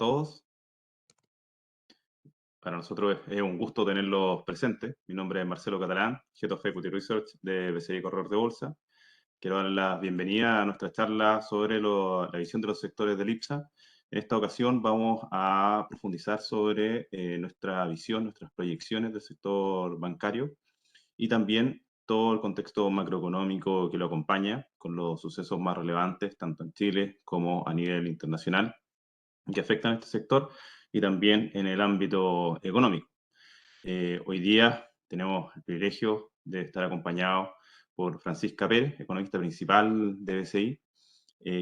todos. Para nosotros es un gusto tenerlos presentes. Mi nombre es Marcelo Catalán, Head of Equity Research de BCI Corredor de Bolsa. Quiero dar la bienvenida a nuestra charla sobre la visión de los sectores del IPSA. En esta ocasión vamos a profundizar sobre nuestra visión, nuestras proyecciones del sector bancario y también todo el contexto macroeconómico que lo acompaña, con los sucesos más relevantes, tanto en Chile como a nivel internacional, que afectan a este sector y también en el ámbito económico. Hoy día tenemos el privilegio de estar acompañados por Francisca Pérez, economista principal de BCI,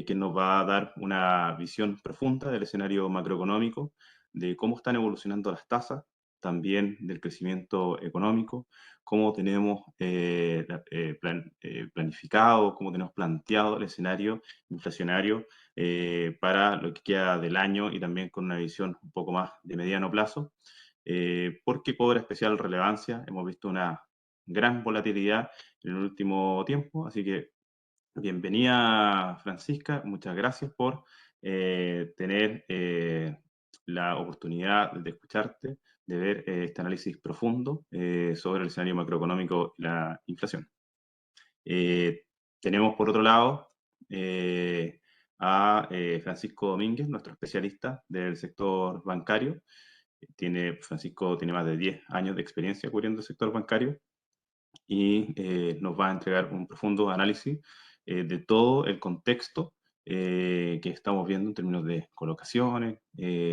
que nos va a dar una visión profunda del escenario macroeconómico, de cómo están evolucionando las tasas, también del crecimiento económico, cómo tenemos planificado, cómo tenemos planteado el escenario inflacionario para lo que queda del año y también con una visión un poco más de mediano plazo, porque cobra especial relevancia. Hemos visto una gran volatilidad en el último tiempo, así que bienvenida, Francisca. Muchas gracias por tener la oportunidad de escucharte, de ver este análisis profundo sobre el escenario macroeconómico y la inflación. Tenemos por otro lado a Francisco Domínguez, nuestro especialista del sector bancario. Francisco tiene más de 10 años de experiencia cubriendo el sector bancario y nos va a entregar un profundo análisis de todo el contexto que estamos viendo en términos de colocaciones,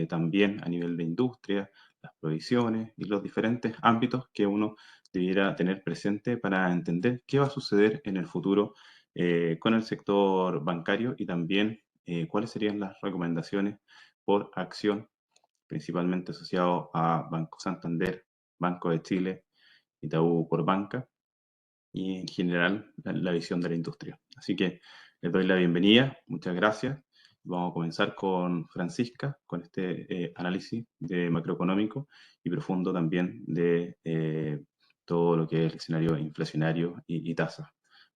también a nivel de industria, las provisiones y los diferentes ámbitos que uno debiera tener presente para entender qué va a suceder en el futuro con el sector bancario y también cuáles serían las recomendaciones por acción, principalmente asociado a Banco Santander, Banco de Chile, Itaú por banca, y en general la visión de la industria. Así que les doy la bienvenida, muchas gracias. Vamos a comenzar con Francisca, con este análisis de macroeconómico y profundo también de todo lo que es el escenario inflacionario y tasas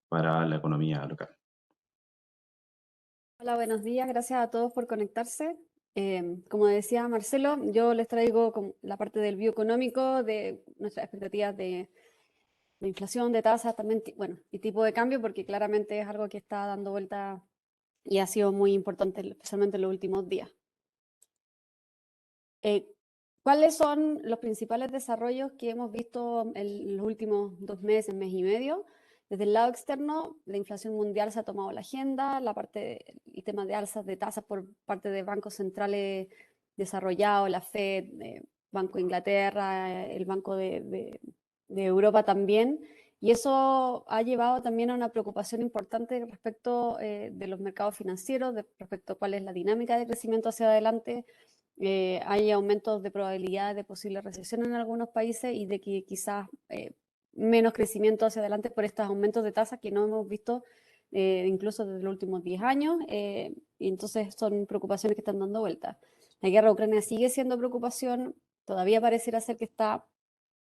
para la economía local. Hola, buenos días. Gracias a todos por conectarse. Como decía Marcelo, yo les traigo la parte del bioeconómico, de nuestras expectativas de inflación, de tasas, también, bueno, y tipo de cambio, porque claramente es algo que está dando vuelta y ha sido muy importante, especialmente en los últimos días. ¿Cuáles son los principales desarrollos que hemos visto en los últimos 2 meses, mes y medio? Desde el lado externo, la inflación mundial se ha tomado la agenda, el tema de alzas de tasas por parte de bancos centrales desarrollados, la Fed, Banco de Inglaterra, el Banco de Europa también. Y eso ha llevado también a una preocupación importante respecto de los mercados financieros, respecto a cuál es la dinámica de crecimiento hacia adelante. Hay aumentos de probabilidad de posible recesión en algunos países y de que quizás menos crecimiento hacia adelante por estos aumentos de tasas que no hemos visto incluso desde los últimos 10 años, y entonces son preocupaciones que están dando vuelta. La guerra de Ucrania sigue siendo preocupación, todavía pareciera ser que está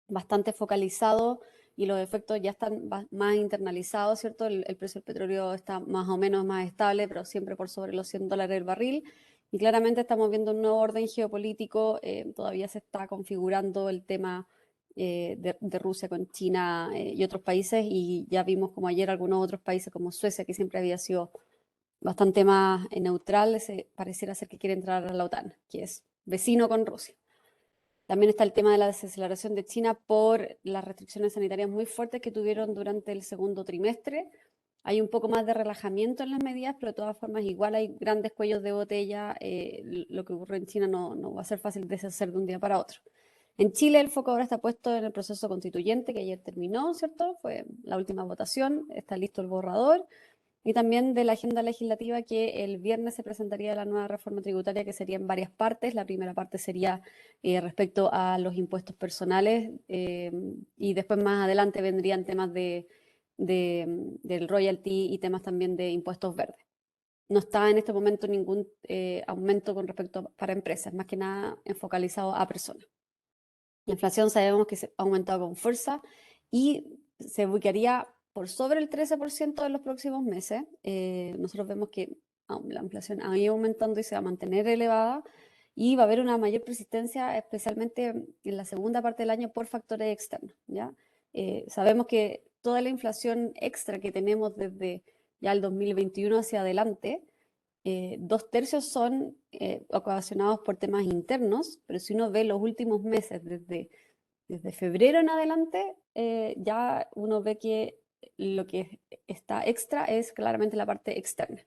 bastante focalizado y los efectos ya están más internalizados, ¿cierto? El precio del petróleo está más o menos más estable, pero siempre por sobre los $100 el barril. Y claramente estamos viendo un nuevo orden geopolítico, todavía se está configurando el tema de Rusia con China y otros países, y ya vimos como ayer algunos otros países como Suecia, que siempre había sido bastante más neutral, pareciera ser que quiere entrar a la OTAN, que es vecino con Rusia. También está el tema de la desaceleración de China por las restricciones sanitarias muy fuertes que tuvieron durante el segundo trimestre. Hay un poco más de relajamiento en las medidas, pero de todas formas igual hay grandes cuellos de botella. Lo que ocurre en China no va a ser fácil deshacer de un día para otro. En Chile el foco ahora está puesto en el proceso constituyente que ayer terminó, ¿cierto? Fue la última votación, está listo el borrador. Y también de la agenda legislativa, que el viernes se presentaría la nueva reforma tributaria, que sería en varias partes. La primera parte sería respecto a los impuestos personales, y después más adelante vendrían temas del royalty y temas también de impuestos verdes. No está en este momento ningún aumento con respecto para empresas, más que nada focalizado a personas. La inflación sabemos que ha aumentado con fuerza y se ubicaría por sobre el 13% en los próximos meses. Nosotros vemos que la inflación ha ido aumentando y se va a mantener elevada, y va a haber una mayor persistencia, especialmente en la segunda parte del año, por factores externos, ¿ya? Sabemos que toda la inflación extra que tenemos desde ya el 2021 hacia adelante, 2/3 son ocasionados por temas internos, pero si uno ve los últimos meses, desde febrero en adelante, ya uno ve que lo que está extra es claramente la parte externa,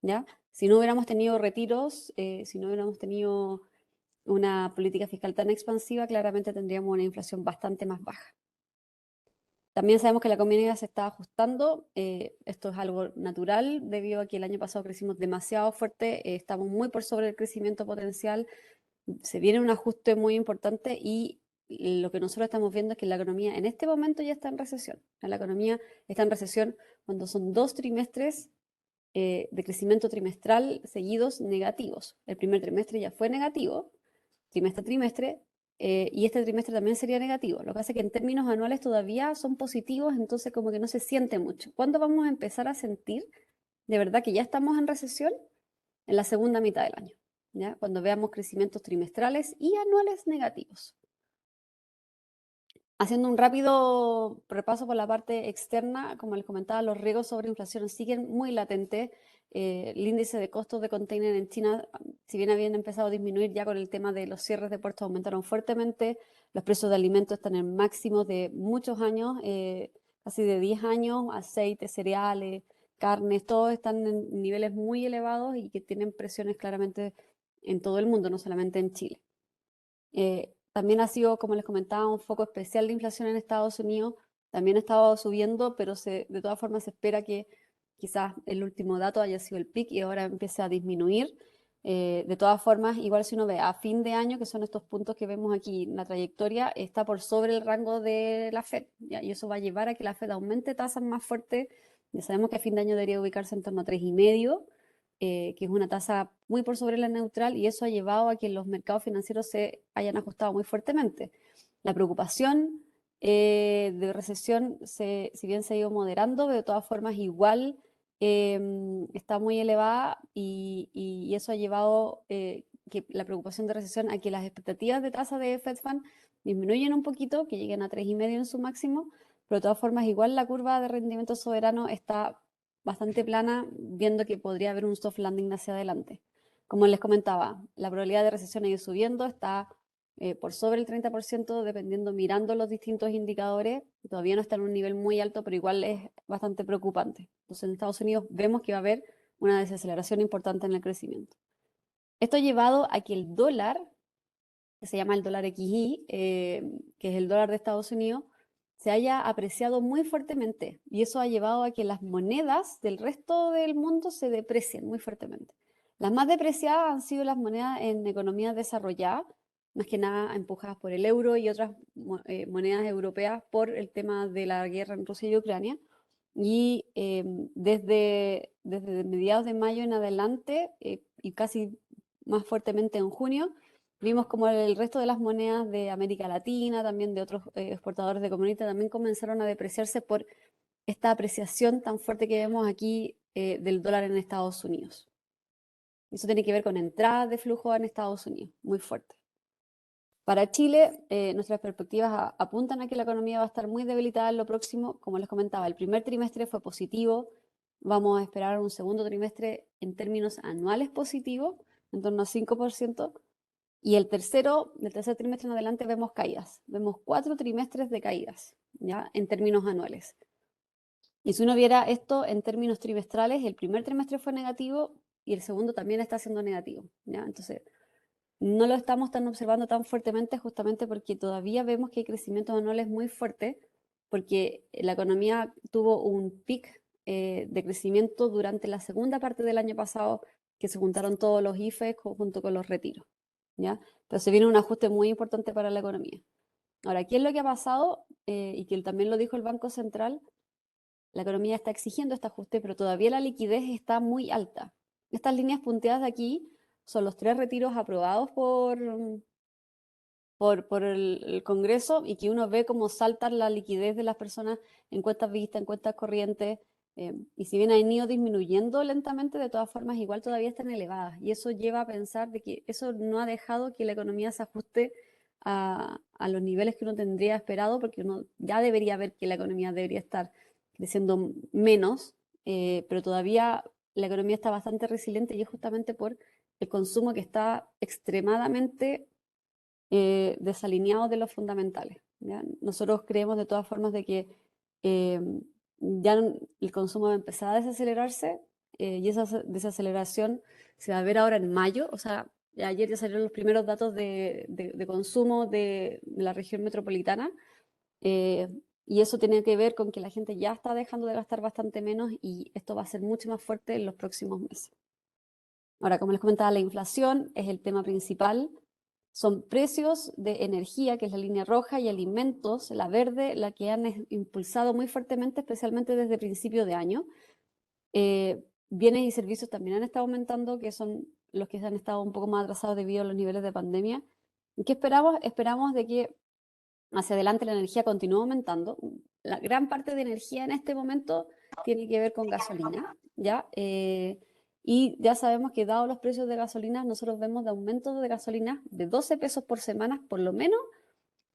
¿ya? Si no hubiéramos tenido retiros, si no hubiéramos tenido una política fiscal tan expansiva, claramente tendríamos una inflación bastante más baja. También sabemos que la economía se está ajustando, esto es algo natural debido a que el año pasado crecimos demasiado fuerte, estamos muy por sobre el crecimiento potencial, se viene un ajuste muy importante y lo que nosotros estamos viendo es que la economía en este momento ya está en recesión. La economía está en recesión cuando son 2 trimestres de crecimiento trimestral seguidos negativos. El primer trimestre ya fue negativo, trimestre a trimestre, y este trimestre también sería negativo. Lo que pasa es que en términos anuales todavía son positivos, entonces como que no se siente mucho. ¿Cuándo vamos a empezar a sentir de verdad que ya estamos en recesión? En la segunda mitad del año, ¿ya? Cuando veamos crecimientos trimestrales y anuales negativos. Haciendo un rápido repaso por la parte externa, como les comentaba, los riesgos sobre inflación siguen muy latentes. El índice de costos de container en China, si bien habían empezado a disminuir ya con el tema de los cierres de puertos, aumentaron fuertemente. Los precios de alimentos están en máximos de muchos años, casi de 10 años, aceite, cereales, carnes, todos están en niveles muy elevados y que tienen presiones claramente en todo el mundo, no solamente en Chile. También ha sido, como les comentaba, un foco especial de inflación en Estados Unidos. También ha estado subiendo, pero de todas formas se espera que quizás el último dato haya sido el pic y ahora empiece a disminuir. De todas formas, igual si uno ve a fin de año, que son estos puntos que vemos aquí, la trayectoria está por sobre el rango de la Fed, ¿ya? Y eso va a llevar a que la Fed aumente tasas más fuertes. Ya sabemos que a fin de año debería ubicarse en torno a 3,5, que es una tasa muy por sobre la neutral, y eso ha llevado a que los mercados financieros se hayan ajustado muy fuertemente. La preocupación de recesión, si bien se ha ido moderando, de todas formas igual está muy elevada y eso ha llevado que la preocupación de recesión a que las expectativas de tasa de Fed Fund disminuyen un poquito, que lleguen a 3,5 en su máximo, pero de todas formas igual la curva de rendimiento soberano está bastante plana, viendo que podría haber un soft landing hacia adelante. Como les comentaba, la probabilidad de recesión ha ido subiendo, está por sobre el 30%, dependiendo, mirando los distintos indicadores. Todavía no está en un nivel muy alto, pero igual es bastante preocupante. Entonces, en Estados Unidos vemos que va a haber una desaceleración importante en el crecimiento. Esto ha llevado a que el dólar, que se llama el dólar XY, que es el dólar de Estados Unidos, se haya apreciado muy fuertemente y eso ha llevado a que las monedas del resto del mundo se deprecien muy fuertemente. Las más depreciadas han sido las monedas en economías desarrolladas, más que nada empujadas por el euro y otras monedas europeas por el tema de la guerra en Rusia y Ucrania. Y desde mediados de mayo en adelante y casi más fuertemente en junio, vimos como el resto de las monedas de América Latina, también de otros exportadores de commodities, también comenzaron a depreciarse por esta apreciación tan fuerte que vemos aquí del dólar en Estados Unidos. Eso tiene que ver con entradas de flujo en Estados Unidos, muy fuerte. Para Chile, nuestras perspectivas apuntan a que la economía va a estar muy debilitada en lo próximo. Como les comentaba, el primer trimestre fue positivo. Vamos a esperar un segundo trimestre en términos anuales positivo, en torno a 5%. Y del tercer trimestre en adelante vemos caídas. Vemos 4 trimestres de caídas, ¿ya? En términos anuales. Y si uno viera esto en términos trimestrales, el primer trimestre fue negativo y el segundo también está siendo negativo, ¿ya? Entonces, no lo estamos observando tan fuertemente justamente porque todavía vemos que hay crecimientos anuales muy fuertes, porque la economía tuvo un pic de crecimiento durante la segunda parte del año pasado, que se juntaron todos los IFES junto con los retiros, ¿ya? Pero se viene un ajuste muy importante para la economía. Ahora, ¿qué es lo que ha pasado? Y que también lo dijo el Banco Central, la economía está exigiendo este ajuste, pero todavía la liquidez está muy alta. Estas líneas punteadas de aquí son los 3 retiros aprobados por el Congreso y que uno ve cómo salta la liquidez de las personas en cuentas vistas, en cuentas corrientes. Y si bien han ido disminuyendo lentamente, de todas formas igual todavía están elevadas. Y eso lleva a pensar de que eso no ha dejado que la economía se ajuste a los niveles que uno tendría esperado, porque uno ya debería ver que la economía debería estar creciendo menos, pero todavía la economía está bastante resiliente y es justamente por el consumo que está extremadamente desalineado de los fundamentales. ¿Ya? Nosotros creemos de todas formas de que eh, ya el consumo va a empezar a desacelerarse y esa desaceleración se va a ver ahora en mayo. O sea, ayer ya salieron los primeros datos de consumo de la región metropolitana eh, y eso tiene que ver con que la gente ya está dejando de gastar bastante menos y esto va a ser mucho más fuerte en los próximos meses. Ahora, como les comentaba, la inflación es el tema principal. Son precios de energía, que es la línea roja, y alimentos, la verde, la que han impulsado muy fuertemente, especialmente desde principio de año. Bienes y servicios también han estado aumentando, que son los que han estado un poco más atrasados debido a los niveles de pandemia. ¿Qué esperamos? Esperamos de que hacia adelante la energía continúe aumentando. La gran parte de energía en este momento tiene que ver con gasolina, ¿ya? Y ya sabemos que dado los precios de gasolina, nosotros vemos de aumentos de gasolina de 12 pesos por semana, por lo menos,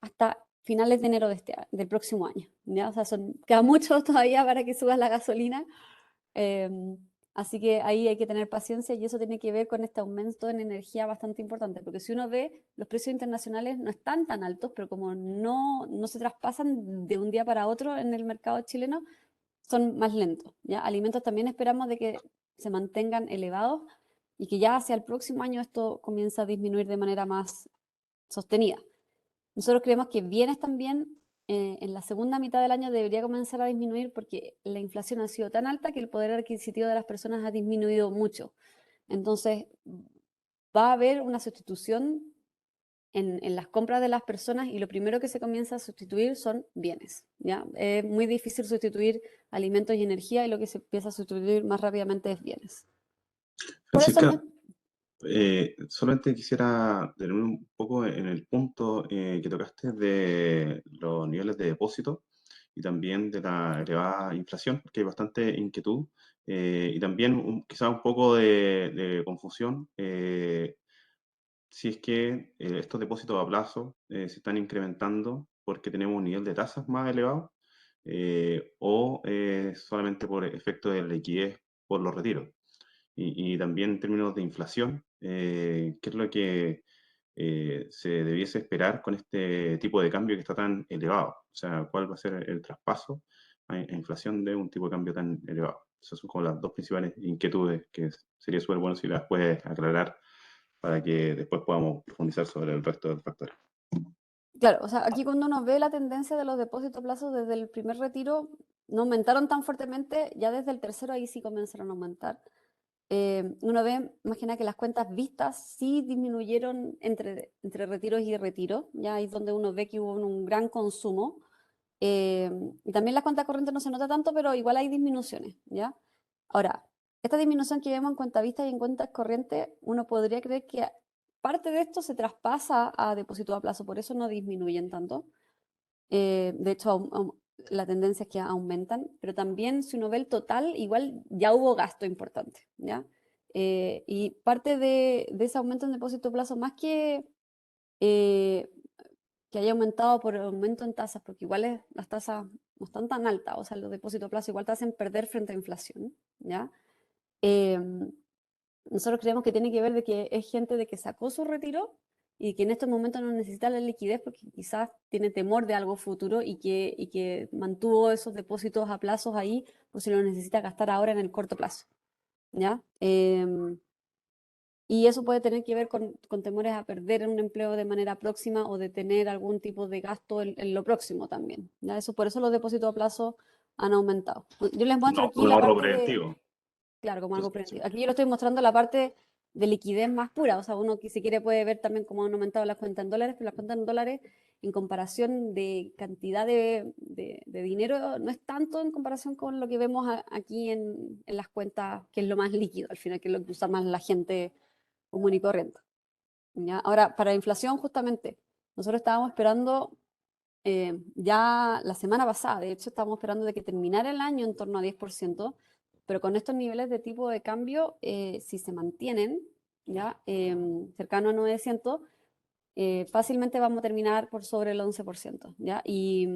hasta finales de enero del próximo año, ¿ya? O sea, queda mucho todavía para que suba la gasolina. Em, Así que ahí hay que tener paciencia y eso tiene que ver con este aumento en energía bastante importante, porque si uno ve, los precios internacionales no están tan altos, pero como no se traspasan de un día para otro en el mercado chileno, son más lentos, ¿ya? Alimentos también esperamos de que se mantengan elevados y que ya hacia el próximo año esto comienza a disminuir de manera más sostenida. Nosotros creemos que bienes también en la segunda mitad del año debería comenzar a disminuir porque la inflación ha sido tan alta que el poder adquisitivo de las personas ha disminuido mucho. Entonces, va a haber una sustitución en las compras de las personas y lo primero que se comienza a sustituir son bienes. ¿Ya? Es muy difícil sustituir alimentos y energía y lo que se empieza a sustituir más rápidamente es bienes. Por eso Francisca, solamente quisiera tener un poco en el punto que tocaste de los niveles de depósito y también de la elevada inflación, porque hay bastante inquietud y también quizás un poco de confusión si es que estos depósitos a plazo se están incrementando porque tenemos un nivel de tasas más elevado o solamente por efecto de liquidez por los retiros. Y también en términos de inflación, ¿qué es lo que se debiese esperar con este tipo de cambio que está tan elevado? O sea, ¿cuál va a ser el traspaso a inflación de un tipo de cambio tan elevado? Esas son como las dos principales inquietudes que sería súper bueno si las puedes aclarar para que después podamos profundizar sobre el resto de los factores. Claro, o sea, aquí cuando uno ve la tendencia de los depósitos a plazo desde el primer retiro, no aumentaron tan fuertemente, ya desde el tercero ahí sí comenzaron a aumentar. Uno ve, imagina que las cuentas vistas sí disminuyeron entre retiros y retiros, ya ahí es donde uno ve que hubo un gran consumo. Eh, y también las cuentas corrientes no se nota tanto, pero igual hay disminuciones, ¿ya? Ahora, esta disminución que vemos en cuenta vista y en cuentas corrientes, uno podría creer que parte de esto se traspasa a depósito a plazo, por eso no disminuyen tanto. De hecho, la tendencia es que aumentan, pero también si uno ve el total, igual ya hubo gasto importante, ¿ya? Y parte de ese aumento en depósito a plazo, más eh, que haya aumentado por el aumento en tasas, porque igual las tasas no están tan altas, o sea, los depósitos a plazo igual te hacen perder frente a inflación, ¿ya? Eh, Nosotros creemos que tiene que ver de que es gente de que sacó su retiro y que en estos momentos no necesita la liquidez porque quizás tiene temor de algo futuro y que mantuvo esos depósitos a plazos ahí por si lo necesita gastar ahora en el corto plazo, ¿ya? Y eso puede tener que ver con temores a perder un empleo de manera próxima o de tener algún tipo de gasto en lo próximo también. ¿Ya? Eso, por eso los depósitos a plazo han aumentado. Yo les muestro No, aquí un la ahorro parte de, preventivo. claro, como algo Entonces, sí. preventivo. Aquí yo lo estoy mostrando la parte de liquidez más pura. O sea, uno que si quiere puede ver también cómo han aumentado las cuentas en dólares, pero las cuentas en dólares en comparación de cantidad de dinero no es tanto en comparación con lo que vemos aquí en las cuentas, que es lo más líquido al final, que es lo que usa más la gente común y corriente. ¿Ya? Ahora, para la inflación, justamente, nosotros estábamos esperando ya la semana pasada, de hecho, estábamos esperando de que terminara el año en torno a 10%, pero con estos niveles de tipo de cambio, si se mantienen, ya, cercano a 900, fácilmente vamos a terminar por sobre el 11%, ¿ya? Y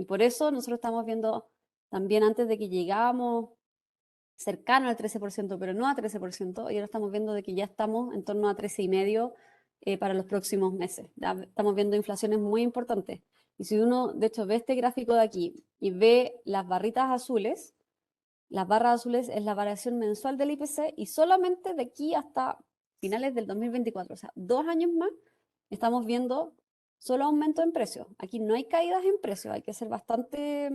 por eso nosotros estamos viendo también antes de que llegamos cercano al 13%, pero no a 13%, y ahora estamos viendo de que ya estamos en torno a 13,5% para los próximos meses. ¿Ya? Estamos viendo inflaciones muy importantes. Y si uno, de hecho, ve este gráfico de aquí y ve las barritas azules, las barras azules es la variación mensual del IPC y solamente de aquí hasta finales del 2024, o sea, 2 años más, estamos viendo solo aumento en precios. Aquí no hay caídas en precios, hay que ser bastante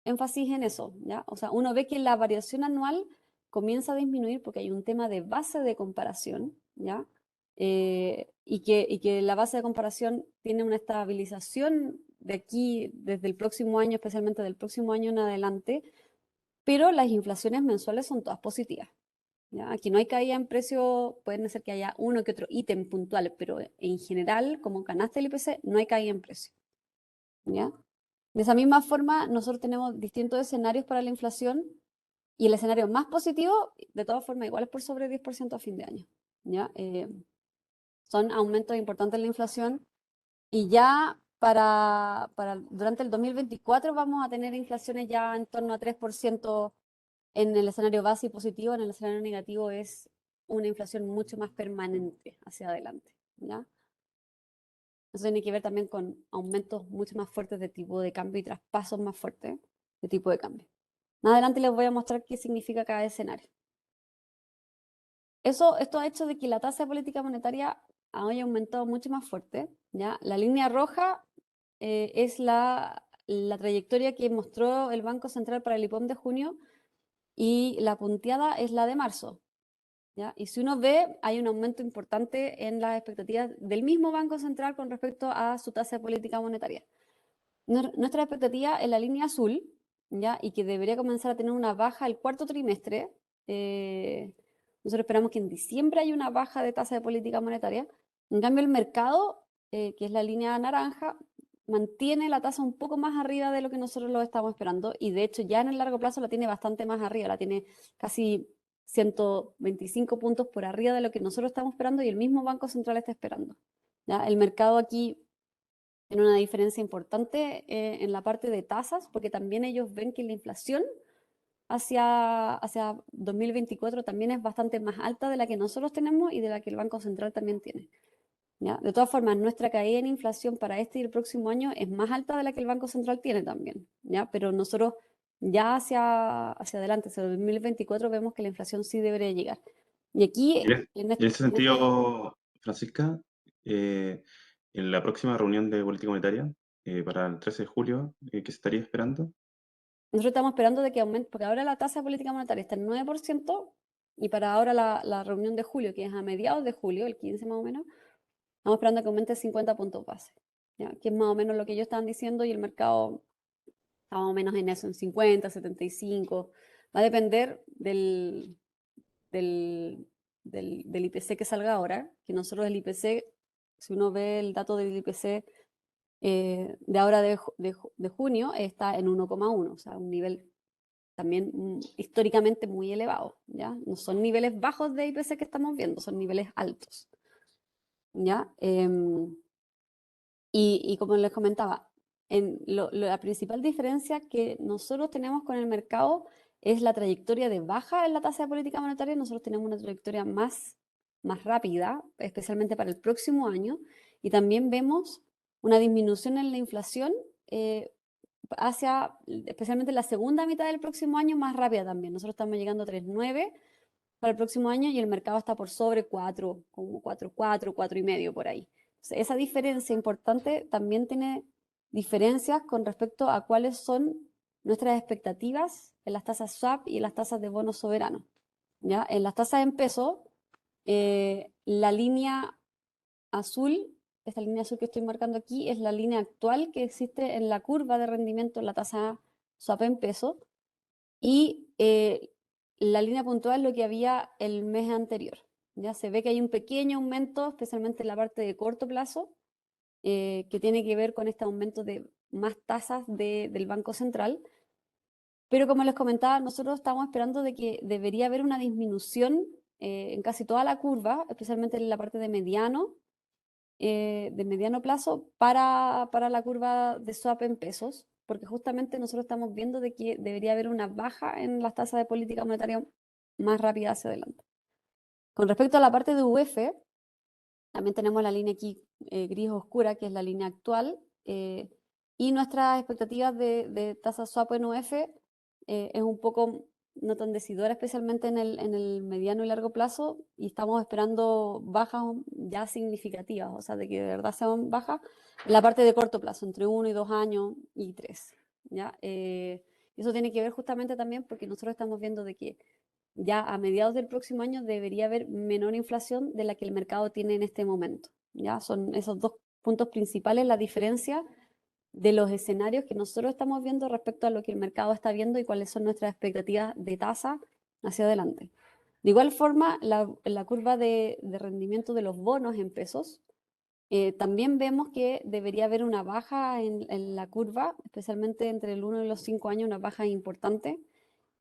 énfasis en eso, ¿ya? O sea, uno ve que la variación anual comienza a disminuir porque hay un tema de base de comparación, ¿ya? Y que la base de comparación tiene una estabilización de aquí, desde el próximo año, especialmente del próximo año en adelante, pero las inflaciones mensuales son todas positivas, ¿ya? Aquí no hay caída en precio, pueden ser que haya uno que otro ítem puntual, pero en general, como canasta del IPC, no hay caída en precio, ¿ya? De esa misma forma, nosotros tenemos distintos escenarios para la inflación y el escenario más positivo, de todas formas, igual es por sobre 10% a fin de año, ¿ya? Son aumentos importantes en la inflación y ya durante el 2024 vamos a tener inflaciones ya en torno a 3% en el escenario base y positivo. En el escenario negativo es una inflación mucho más permanente hacia adelante, ¿ya? Eso tiene que ver también con aumentos mucho más fuertes de tipo de cambio y traspasos más fuertes de tipo de cambio. Más adelante les voy a mostrar qué significa cada escenario. Esto ha hecho de que la tasa de política monetaria haya aumentado mucho más fuerte, ¿ya? La línea roja es la trayectoria que mostró el Banco Central para el IPOM de junio y la punteada es la de marzo, ¿ya? Y si uno ve, hay un aumento importante en las expectativas del mismo Banco Central con respecto a su tasa de política monetaria. Nuestra expectativa en la línea azul, ¿ya? Y que debería comenzar a tener una baja el cuarto trimestre. Nosotros esperamos que en diciembre haya una baja de tasa de política monetaria. En cambio, el mercado, que es la línea naranja, mantiene la tasa un poco más arriba de lo que nosotros lo estamos esperando y de hecho ya en el largo plazo la tiene bastante más arriba, la tiene casi 125 puntos por arriba de lo que nosotros estamos esperando y el mismo Banco Central está esperando, ¿ya? El mercado aquí tiene una diferencia importante en la parte de tasas, porque también ellos ven que la inflación hacia 2024 también es bastante más alta de la que nosotros tenemos y de la que el Banco Central también tiene, ¿ya? De todas formas, nuestra caída en inflación para este y el próximo año es más alta de la que el Banco Central tiene también, ¿ya? Pero nosotros ya hacia adelante, hacia 2024, vemos que la inflación sí debería llegar. Y aquí, En ese sentido, Francisca, en la próxima reunión de política monetaria, para el 13 de julio, ¿qué se estaría esperando? nosotros estamos esperando de que aumente, porque ahora la tasa de política monetaria está en 9% y para ahora la reunión de julio, que es a mediados de julio, el 15 más o menos, estamos esperando que aumente 50 puntos base, ¿ya? Que es más o menos lo que ellos estaban diciendo y el mercado está más o menos en eso, en 50, 75. Va a depender del, del IPC que salga ahora, que nosotros el IPC, si uno ve el dato del IPC de ahora de junio, está en 1,1, o sea, un nivel también históricamente muy elevado, ¿ya? No son niveles bajos de IPC que estamos viendo, son niveles altos, ¿ya? Y como les comentaba, la principal diferencia que nosotros tenemos con el mercado es la trayectoria de baja en la tasa de política monetaria. Nosotros tenemos una trayectoria más rápida, especialmente para el próximo año, y también vemos una disminución en la inflación especialmente la segunda mitad del próximo año, más rápida también. Nosotros estamos llegando a 3,9 para el próximo año y el mercado está por sobre 4, como 4,4, 4,5 por ahí. Entonces, esa diferencia importante también tiene diferencias con respecto a cuáles son nuestras expectativas en las tasas swap y en las tasas de bonos soberanos, ¿ya? En las tasas en peso, la línea azul, esta línea azul que estoy marcando aquí, es la línea actual que existe en la curva de rendimiento en la tasa swap en peso y la línea puntual es lo que había el mes anterior. Ya se ve que hay un pequeño aumento, especialmente en la parte de corto plazo, que tiene que ver con este aumento de más tasas del Banco Central. Pero como les comentaba, nosotros estamos esperando de que debería haber una disminución en casi toda la curva, especialmente en la parte de mediano plazo para la curva de swap en pesos, porque justamente nosotros estamos viendo de que debería haber una baja en las tasas de política monetaria más rápida hacia adelante. Con respecto a la parte de UF, también tenemos la línea aquí gris oscura, que es la línea actual, y nuestras expectativas de tasa swap en UF es un poco no tan decidora, especialmente en el mediano y largo plazo, y estamos esperando bajas ya significativas, o sea, de que de verdad sean bajas en la parte de corto plazo, entre 1 y 2 años y 3, ¿ya? Eso tiene que ver justamente también porque nosotros estamos viendo de que ya a mediados del próximo año debería haber menor inflación de la que el mercado tiene en este momento. ¿Ya? Son esos dos puntos principales la diferencia de los escenarios que nosotros estamos viendo respecto a lo que el mercado está viendo y cuáles son nuestras expectativas de tasa hacia adelante. De igual forma, la curva de rendimiento de los bonos en pesos, también vemos que debería haber una baja en la curva, especialmente entre el 1 y los 5 años, una baja importante.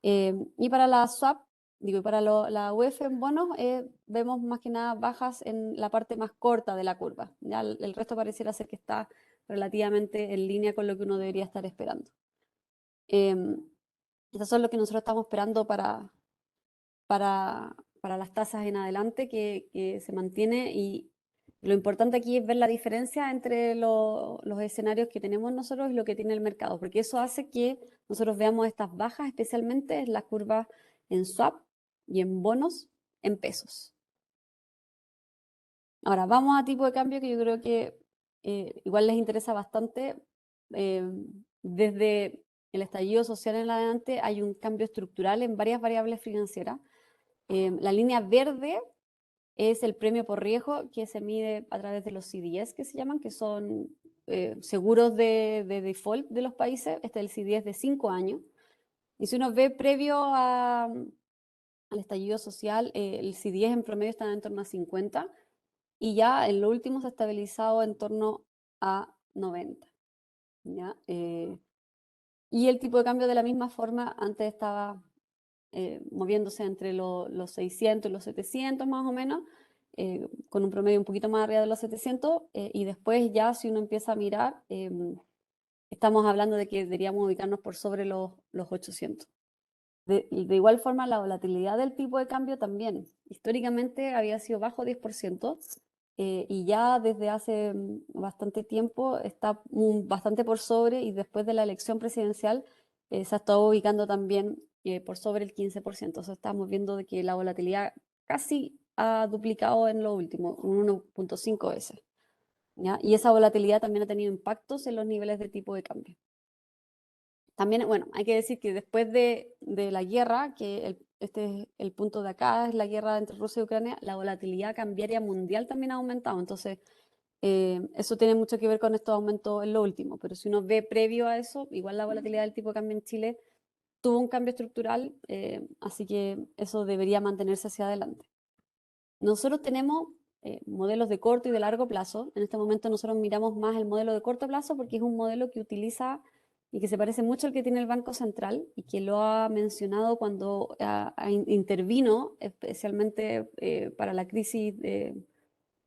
Y para la swap, digo, y para la UF en bonos, vemos más que nada bajas en la parte más corta de la curva. Ya el resto pareciera ser que está relativamente en línea con lo que uno debería estar esperando. Eso es lo que nosotros estamos esperando para las tasas en adelante, que se mantiene. Y lo importante aquí es ver la diferencia entre los escenarios que tenemos nosotros y lo que tiene el mercado, porque eso hace que nosotros veamos estas bajas, especialmente en las curvas en swap y en bonos en pesos. Ahora, vamos a tipo de cambio que yo creo que igual les interesa bastante. Desde el estallido social en adelante hay un cambio estructural en varias variables financieras. La línea verde es el premio por riesgo que se mide a través de los CDS que se llaman, que son seguros de default de los países. Este es el CDS de 5 años. Y si uno ve previo al estallido social, el CDS en promedio está en torno a 50 y ya en lo último se ha estabilizado en torno a 90. ¿Ya? Y el tipo de cambio de la misma forma antes estaba moviéndose entre los 600 y los 700 más o menos, con un promedio un poquito más arriba de los 700, y después ya si uno empieza a mirar, estamos hablando de que deberíamos ubicarnos por sobre los 800. De igual forma, la volatilidad del tipo de cambio también. Históricamente había sido bajo 10%, y ya desde hace bastante tiempo está bastante por sobre, y después de la elección presidencial se ha estado ubicando también por sobre el 15%. O sea, estamos viendo de que la volatilidad casi ha duplicado en lo último, un 1.5 veces. ¿Ya? Y esa volatilidad también ha tenido impactos en los niveles de tipo de cambio. También, bueno, hay que decir que después de la guerra, que este es el punto de acá, es la guerra entre Rusia y Ucrania, la volatilidad cambiaria mundial también ha aumentado. Entonces, eso tiene mucho que ver con estos aumentos en lo último. Pero si uno ve previo a eso, igual la volatilidad del tipo de cambio en Chile tuvo un cambio estructural, así que eso debería mantenerse hacia adelante. Nosotros tenemos modelos de corto y de largo plazo. En este momento nosotros miramos más el modelo de corto plazo porque es un modelo que utiliza y que se parece mucho al que tiene el Banco Central y que lo ha mencionado cuando intervino, especialmente para la crisis del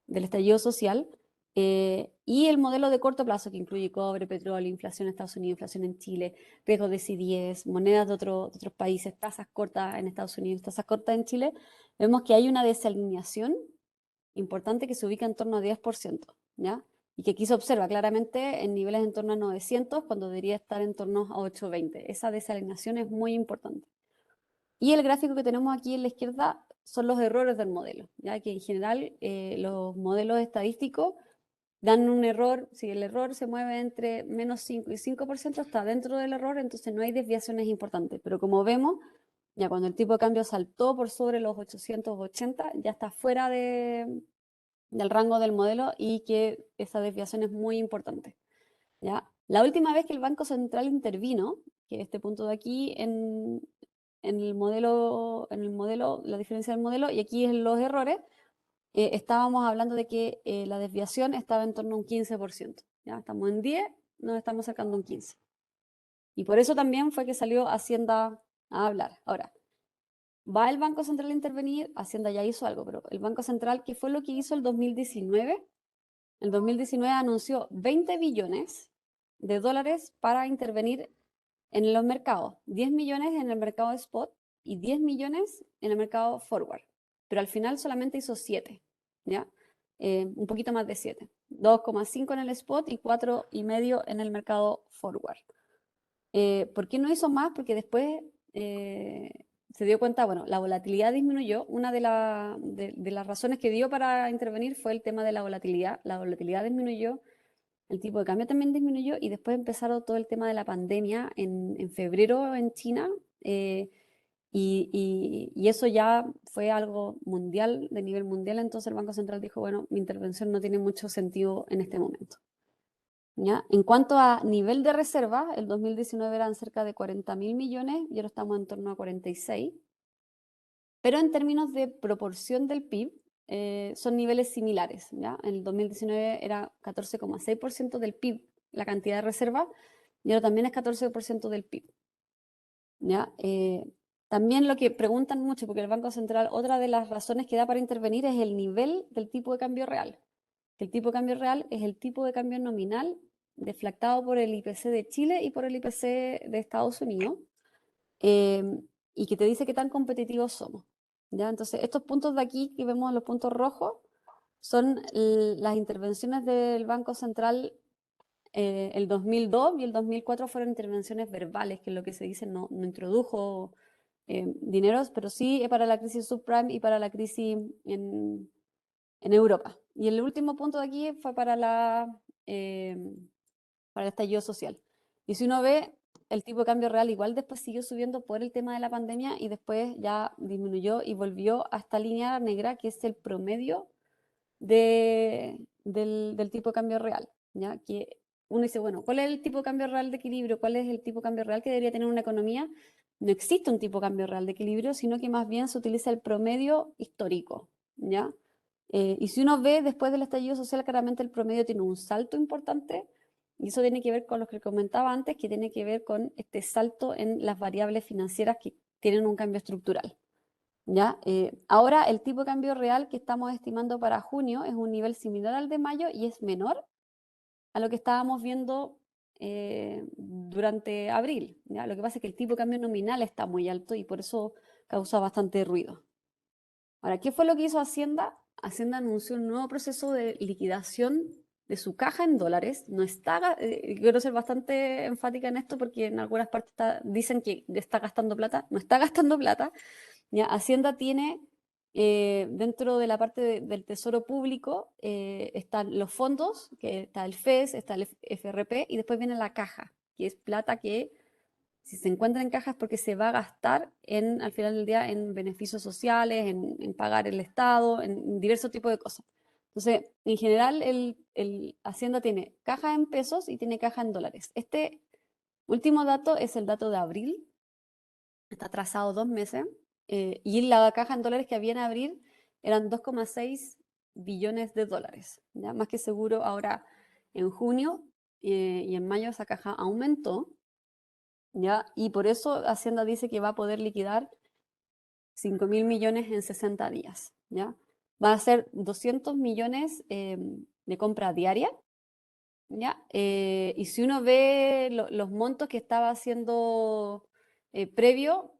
estallido social. Y el modelo de corto plazo que incluye cobre, petróleo, inflación en Estados Unidos, inflación en Chile, riesgos de CDS, monedas de otros países, tasas cortas en Estados Unidos, tasas cortas en Chile, vemos que hay una desalineación importante que se ubica en torno a 10%, ¿ya? Y que aquí se observa claramente en niveles en torno a 900 cuando debería estar en torno a 820. Esa desalineación es muy importante. Y el gráfico que tenemos aquí en la izquierda son los errores del modelo, ya que en general los modelos estadísticos dan un error. Si el error se mueve entre menos 5 y 5%, está dentro del error, entonces no hay desviaciones importantes. Pero como vemos, ya cuando el tipo de cambio saltó por sobre los 880, ya está fuera del rango del modelo y que esa desviación es muy importante. ¿Ya? La última vez que el Banco Central intervino, que este punto de aquí en el modelo, la diferencia del modelo, y aquí en los errores, estábamos hablando de que la desviación estaba en torno a un 15%. ¿Ya? Estamos en 10, nos estamos sacando un 15%. Y por eso también fue que salió Hacienda a hablar. Ahora, ¿va el Banco Central a intervenir? Hacienda ya hizo algo, pero el Banco Central, ¿qué fue lo que hizo el 2019? El 2019 anunció 20 billones de dólares para intervenir en los mercados. 10 millones en el mercado spot y 10 millones en el mercado forward. Pero al final solamente hizo 7, ¿ya? Un poquito más de 7. 2,5 en el spot y 4,5 en el mercado forward. ¿Por qué no hizo más? Porque después se dio cuenta, bueno, la volatilidad disminuyó. Una de las razones que dio para intervenir fue el tema de la volatilidad. La volatilidad disminuyó, el tipo de cambio también disminuyó y después empezaron todo el tema de la pandemia en febrero en China. Y eso ya fue algo mundial, de nivel mundial. Entonces el Banco Central dijo, bueno, mi intervención no tiene mucho sentido en este momento. ¿Ya? En cuanto a nivel de reserva, el 2019 eran cerca de 40.000 millones y ahora estamos en torno a 46. Pero en términos de proporción del PIB, son niveles similares. ¿Ya? En el 2019 era 14,6% del PIB la cantidad de reserva y ahora también es 14% del PIB. ¿Ya? También lo que preguntan mucho, porque el Banco Central, otra de las razones que da para intervenir es el nivel del tipo de cambio real. El tipo de cambio real es el tipo de cambio nominal deflactado por el IPC de Chile y por el IPC de Estados Unidos, y que te dice qué tan competitivos somos. ¿Ya? Entonces, estos puntos de aquí que vemos, los puntos rojos, son las intervenciones del Banco Central. El 2002 y el 2004 fueron intervenciones verbales, que es lo que se dice, no introdujo dineros, pero sí para la crisis subprime y para la crisis en Europa. Y el último punto de aquí fue para el estallido social. Y si uno ve, el tipo de cambio real igual después siguió subiendo por el tema de la pandemia y después ya disminuyó y volvió a esta línea negra que es el promedio del tipo de cambio real, ¿ya? Que uno dice, bueno, ¿cuál es el tipo de cambio real de equilibrio? ¿Cuál es el tipo de cambio real que debería tener una economía? No existe un tipo de cambio real de equilibrio, sino que más bien se utiliza el promedio histórico, ¿ya? Y si uno ve después del estallido social, claramente el promedio tiene un salto importante, y eso tiene que ver con lo que comentaba antes, que tiene que ver con este salto en las variables financieras que tienen un cambio estructural. ¿Ya? Ahora el tipo de cambio real que estamos estimando para junio es un nivel similar al de mayo y es menor a lo que estábamos viendo durante abril, ¿ya? Lo que pasa es que el tipo de cambio nominal está muy alto y por eso causa bastante ruido. Ahora, ¿qué fue lo que hizo Hacienda? Hacienda anunció un nuevo proceso de liquidación de su caja en dólares. No está, quiero ser bastante enfática en esto porque en algunas partes dicen que está gastando plata. No está gastando plata. ¿Ya? Hacienda tiene, dentro de la parte del Tesoro Público, están los fondos, que está el FES, está el FRP, y después viene la caja, que es plata que si se encuentra en caja es porque se va a gastar al final del día en beneficios sociales, en pagar el Estado, en diversos tipos de cosas. Entonces, en general, el Hacienda tiene caja en pesos y tiene caja en dólares. Este último dato es el dato de abril, está atrasado 2 meses, y la caja en dólares que había en abril eran 2,6 billones de dólares. ¿Ya? Más que seguro ahora en junio y en mayo esa caja aumentó, ¿ya? Y por eso Hacienda dice que va a poder liquidar 5.000 millones en 60 días. ¿Ya? Va a ser 200 millones de compra diaria. ¿Ya? Y si uno ve los montos que estaba haciendo previo,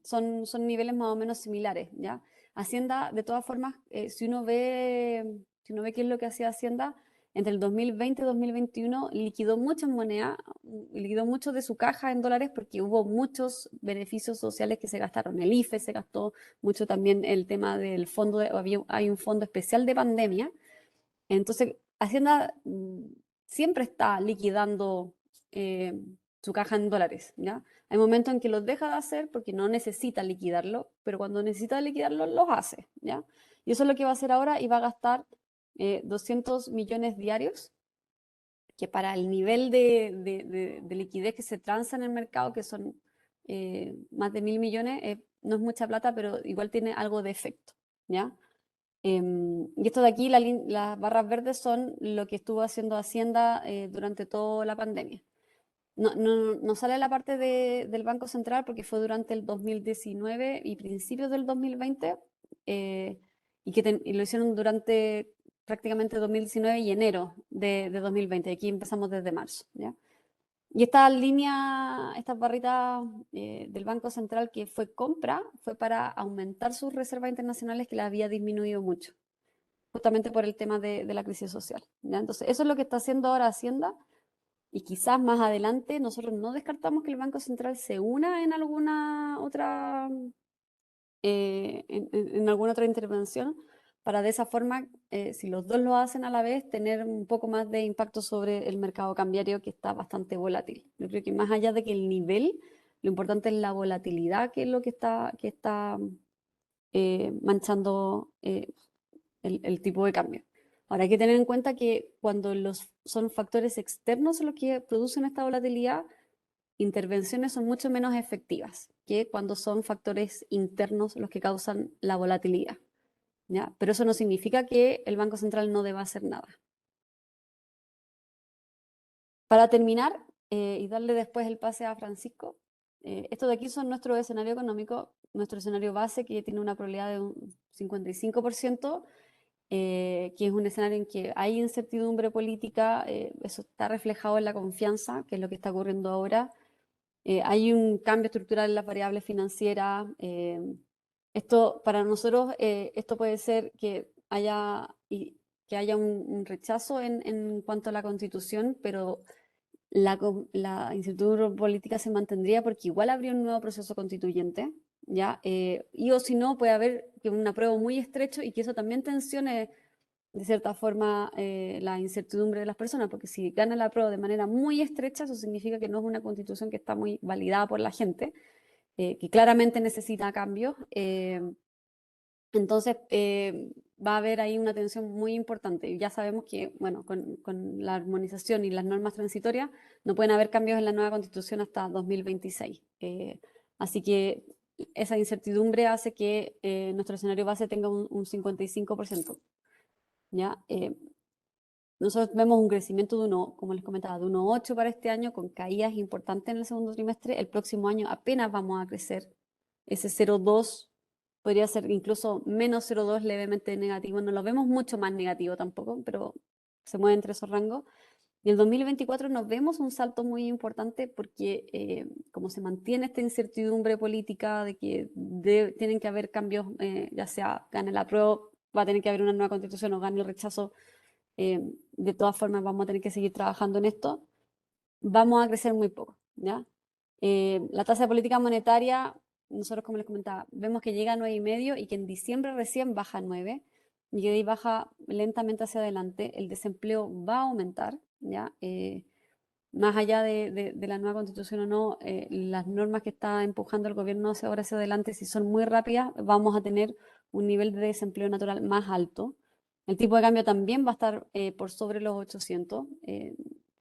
son niveles más o menos similares, ¿ya? Hacienda, de todas formas, si uno ve qué es lo que hacía Hacienda, entre el 2020 y 2021 liquidó muchas monedas, liquidó mucho de su caja en dólares porque hubo muchos beneficios sociales que se gastaron. El IFE se gastó mucho, también el tema del fondo, hay un fondo especial de pandemia. Entonces, Hacienda siempre está liquidando eh, su caja en dólares, ¿ya? Hay momentos en que los deja de hacer porque no necesita liquidarlo, pero cuando necesita liquidarlo, los hace, ¿ya? Y eso es lo que va a hacer ahora y va a gastar 200 millones diarios, que para el nivel de liquidez que se transa en el mercado, que son más de 1.000 millones, no es mucha plata, pero igual tiene algo de efecto, ¿ya? Y esto de aquí, las barras verdes, son lo que estuvo haciendo Hacienda durante toda la pandemia. No sale la parte del Banco Central porque fue durante el 2019 y principios del 2020, y lo hicieron durante prácticamente 2019 y enero de 2020. Aquí empezamos desde marzo, ¿ya? Y esta línea, estas barritas del Banco Central que fue compra, fue para aumentar sus reservas internacionales que las había disminuido mucho, justamente por el tema de la crisis social, ¿ya? Entonces, eso es lo que está haciendo ahora Hacienda, y quizás más adelante nosotros no descartamos que el Banco Central se una en alguna otra, en alguna otra intervención, para de esa forma, si los dos lo hacen a la vez, tener un poco más de impacto sobre el mercado cambiario, que está bastante volátil. Yo creo que más allá de que el nivel, lo importante es la volatilidad, que es lo que está manchando el tipo de cambio. Ahora hay que tener en cuenta que cuando son factores externos los que producen esta volatilidad, intervenciones son mucho menos efectivas que cuando son factores internos los que causan la volatilidad, ¿ya? Pero eso no significa que el Banco Central no deba hacer nada. Para terminar, y darle después el pase a Francisco, esto de aquí son nuestro escenario económico, nuestro escenario base, que tiene una probabilidad de un 55%, que es un escenario en que hay incertidumbre política. Eso está reflejado en la confianza, que es lo que está ocurriendo ahora. Hay un cambio estructural en las variables financieras. Esto, para nosotros, esto puede ser que haya un rechazo en cuanto a la Constitución, pero la incertidumbre política se mantendría porque igual habría un nuevo proceso constituyente, ¿ya? Y o si no, puede haber que un apruebo muy estrecho y que eso también tensione de cierta forma la incertidumbre de las personas, porque si gana la prueba de manera muy estrecha, eso significa que no es una constitución que está muy validada por la gente, que claramente necesita cambios. Entonces, va a haber ahí una tensión muy importante. Y ya sabemos que, bueno, con la armonización y las normas transitorias, no pueden haber cambios en la nueva constitución hasta 2026. Así que esa incertidumbre hace que nuestro escenario base tenga un 55%. ¿Ya? Nosotros vemos un crecimiento de como les comentaba, de 1,8 para este año, con caídas importantes en el segundo trimestre. El próximo año apenas vamos a crecer. Ese 0,2 podría ser incluso menos 0,2, levemente negativo. No lo vemos mucho más negativo tampoco, pero se mueve entre esos rangos. Y el 2024 nos vemos un salto muy importante porque como se mantiene esta incertidumbre política de que tienen que haber cambios, ya sea gane la apruebo, va a tener que haber una nueva constitución, o gane el rechazo, de todas formas vamos a tener que seguir trabajando en esto. Vamos a crecer muy poco, ¿ya? La tasa de política monetaria, nosotros, como les comentaba, vemos que llega a 9,5 y que en diciembre recién baja a 9, y que de ahí baja lentamente hacia adelante. El desempleo va a aumentar, ¿ya? Más allá de la nueva constitución o no, las normas que está empujando el gobierno hacia ahora hacia adelante, si son muy rápidas, vamos a tener un nivel de desempleo natural más alto. El tipo de cambio también va a estar por sobre los 800.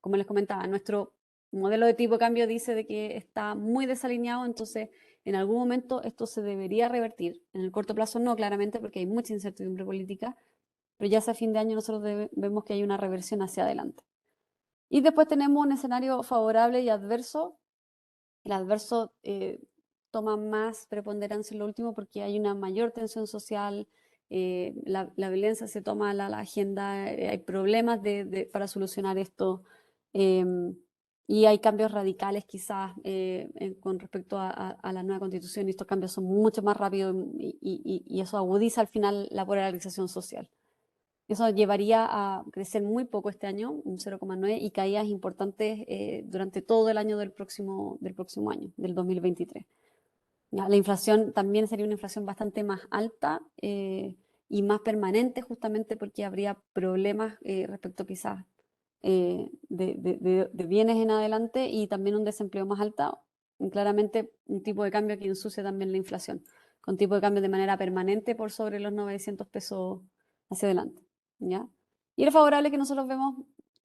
Como les comentaba, nuestro modelo de tipo de cambio dice de que está muy desalineado, entonces en algún momento esto se debería revertir. En el corto plazo no, claramente, porque hay mucha incertidumbre política, pero ya hacia fin de año nosotros vemos que hay una reversión hacia adelante. Y después tenemos un escenario favorable y adverso. El adverso toma más preponderancia en lo último porque hay una mayor tensión social, la violencia se toma a la agenda, hay problemas para solucionar esto, y hay cambios radicales quizás con respecto a la nueva constitución, y estos cambios son mucho más rápidos, y eso agudiza al final la polarización social. Eso llevaría a crecer muy poco este año, un 0,9, y caídas importantes durante todo el año del próximo año, del 2023. Ya, la inflación también sería una inflación bastante más alta y más permanente, justamente porque habría problemas respecto quizás de bienes en adelante, y también un desempleo más alto, y claramente un tipo de cambio que ensucia también la inflación, con tipo de cambio de manera permanente por sobre los 900 pesos hacia adelante, ¿ya? Y lo favorable que nosotros vemos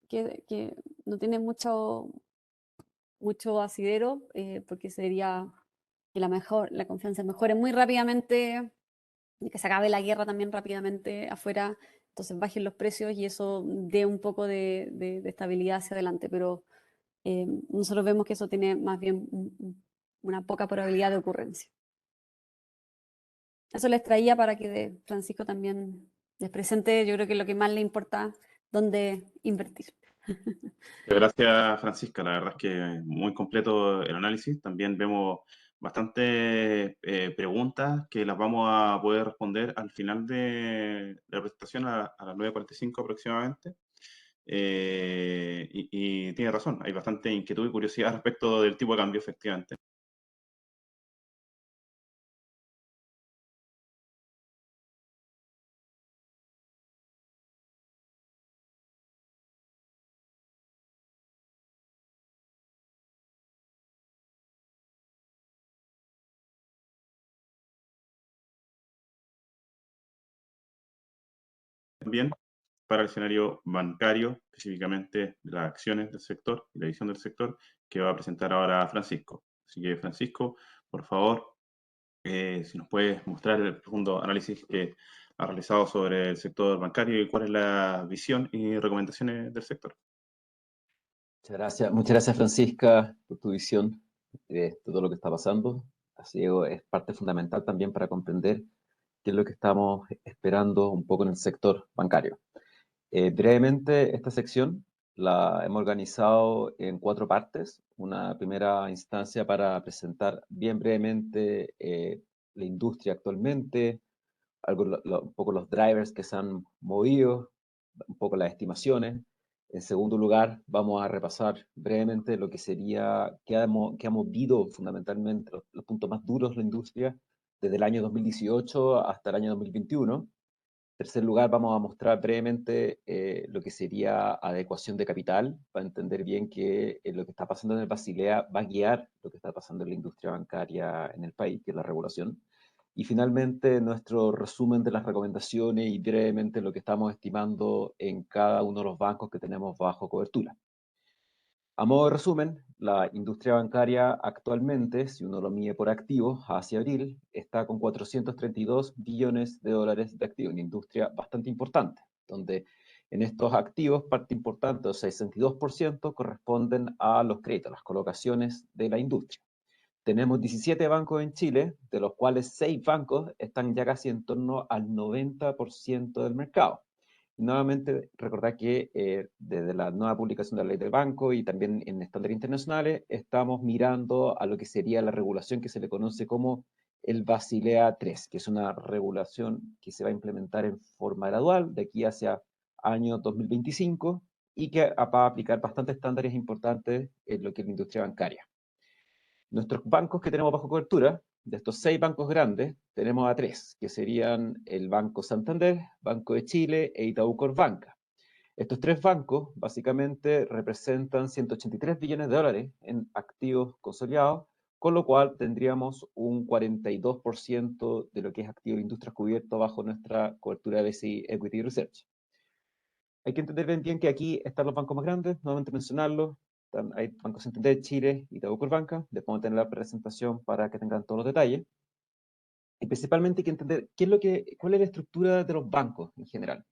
que no tiene mucho asidero, porque sería que la confianza mejore muy rápidamente y que se acabe la guerra también rápidamente afuera, entonces bajen los precios y eso dé un poco de estabilidad hacia adelante, pero nosotros vemos que eso tiene más bien una poca probabilidad de ocurrencia. Eso les traía para que Francisco también les presente, yo creo que lo que más le importa, dónde invertir. Gracias, Francisca. La verdad es que muy completo el análisis. También vemos bastantes preguntas que las vamos a poder responder al final de la presentación a las 9:45 aproximadamente. Y tiene razón, hay bastante inquietud y curiosidad respecto del tipo de cambio, efectivamente. También para el escenario bancario, específicamente de las acciones del sector y la visión del sector, que va a presentar ahora Francisco. Así que, Francisco, por favor, si nos puedes mostrar el profundo análisis que ha realizado sobre el sector bancario y cuál es la visión y recomendaciones del sector. Muchas gracias Francisca por tu visión de todo lo que está pasando. Así es parte fundamental también para comprender qué es lo que estamos esperando un poco en el sector bancario. Brevemente, esta sección la hemos organizado en 4 partes. Una primera instancia para presentar bien brevemente la industria actualmente, un poco los drivers que se han movido, un poco las estimaciones. En segundo lugar, vamos a repasar brevemente lo que sería, qué ha movido fundamentalmente los puntos más duros de la industria desde el año 2018 hasta el año 2021. En tercer lugar, vamos a mostrar brevemente lo que sería adecuación de capital, para entender bien que lo que está pasando en el Basilea va a guiar lo que está pasando en la industria bancaria en el país, que es la regulación. Y finalmente, nuestro resumen de las recomendaciones y brevemente lo que estamos estimando en cada uno de los bancos que tenemos bajo cobertura. A modo de resumen, la industria bancaria actualmente, si uno lo mide por activos, hacia abril, está con 432 billones de dólares de activos, una industria bastante importante, donde en estos activos, parte importante, o 62%, corresponden a los créditos, las colocaciones de la industria. Tenemos 17 bancos en Chile, de los cuales 6 bancos están ya casi en torno al 90% del mercado. Y nuevamente, recordar que desde la nueva publicación de la ley del banco y también en estándares internacionales, estamos mirando a lo que sería la regulación que se le conoce como el Basilea III, que es una regulación que se va a implementar en forma gradual de aquí hacia año 2025 y que va a aplicar bastantes estándares importantes en lo que es la industria bancaria. Nuestros bancos que tenemos bajo cobertura, de estos 6 bancos grandes, tenemos a 3, que serían el Banco Santander, Banco de Chile e Itaú Corpbanca. Estos 3 bancos básicamente representan 183 billones de dólares en activos consolidados, con lo cual tendríamos un 42% de lo que es activo de industrias cubierto bajo nuestra cobertura de BCI Equity Research. Hay que entender bien que aquí están los bancos más grandes, nuevamente mencionarlos. Hay Banco Santander, Chile y Itaú Corpbanca. Después vamos a tener la presentación para que tengan todos los detalles. Y principalmente hay que entender cuál es la estructura de los bancos en general.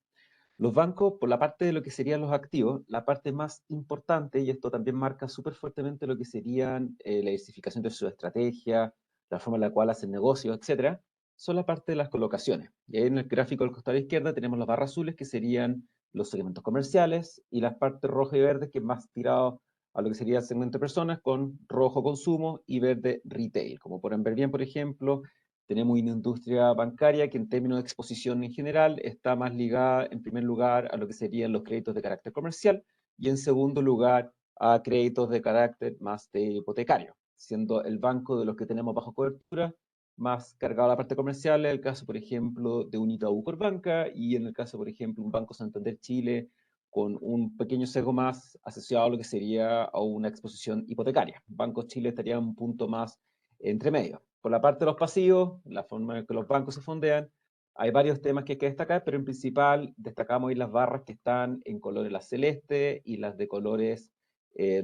Los bancos, por la parte de lo que serían los activos, la parte más importante, y esto también marca súper fuertemente lo que serían la diversificación de su estrategia, la forma en la cual hacen negocios, etcétera, son la parte de las colocaciones. Y ahí en el gráfico del costado izquierda tenemos las barras azules, que serían los segmentos comerciales, y las partes rojas y verdes, que es más tirado a lo que sería el segmento de personas, con rojo consumo y verde retail. Como pueden ver bien, por ejemplo, tenemos una industria bancaria que en términos de exposición en general está más ligada en primer lugar a lo que serían los créditos de carácter comercial y en segundo lugar a créditos de carácter más de hipotecario, siendo el banco de los que tenemos bajo cobertura más cargado a la parte comercial, en el caso, por ejemplo, de un Itaú Corpbanca y en el caso, por ejemplo, un Banco Santander Chile con un pequeño sesgo más asociado a lo que sería a una exposición hipotecaria. Banco Chile estaría un punto más entre medio. Por la parte de los pasivos, la forma en que los bancos se fondean, hay varios temas que hay que destacar, pero en principal destacamos ahí las barras que están en colores las celeste y las de colores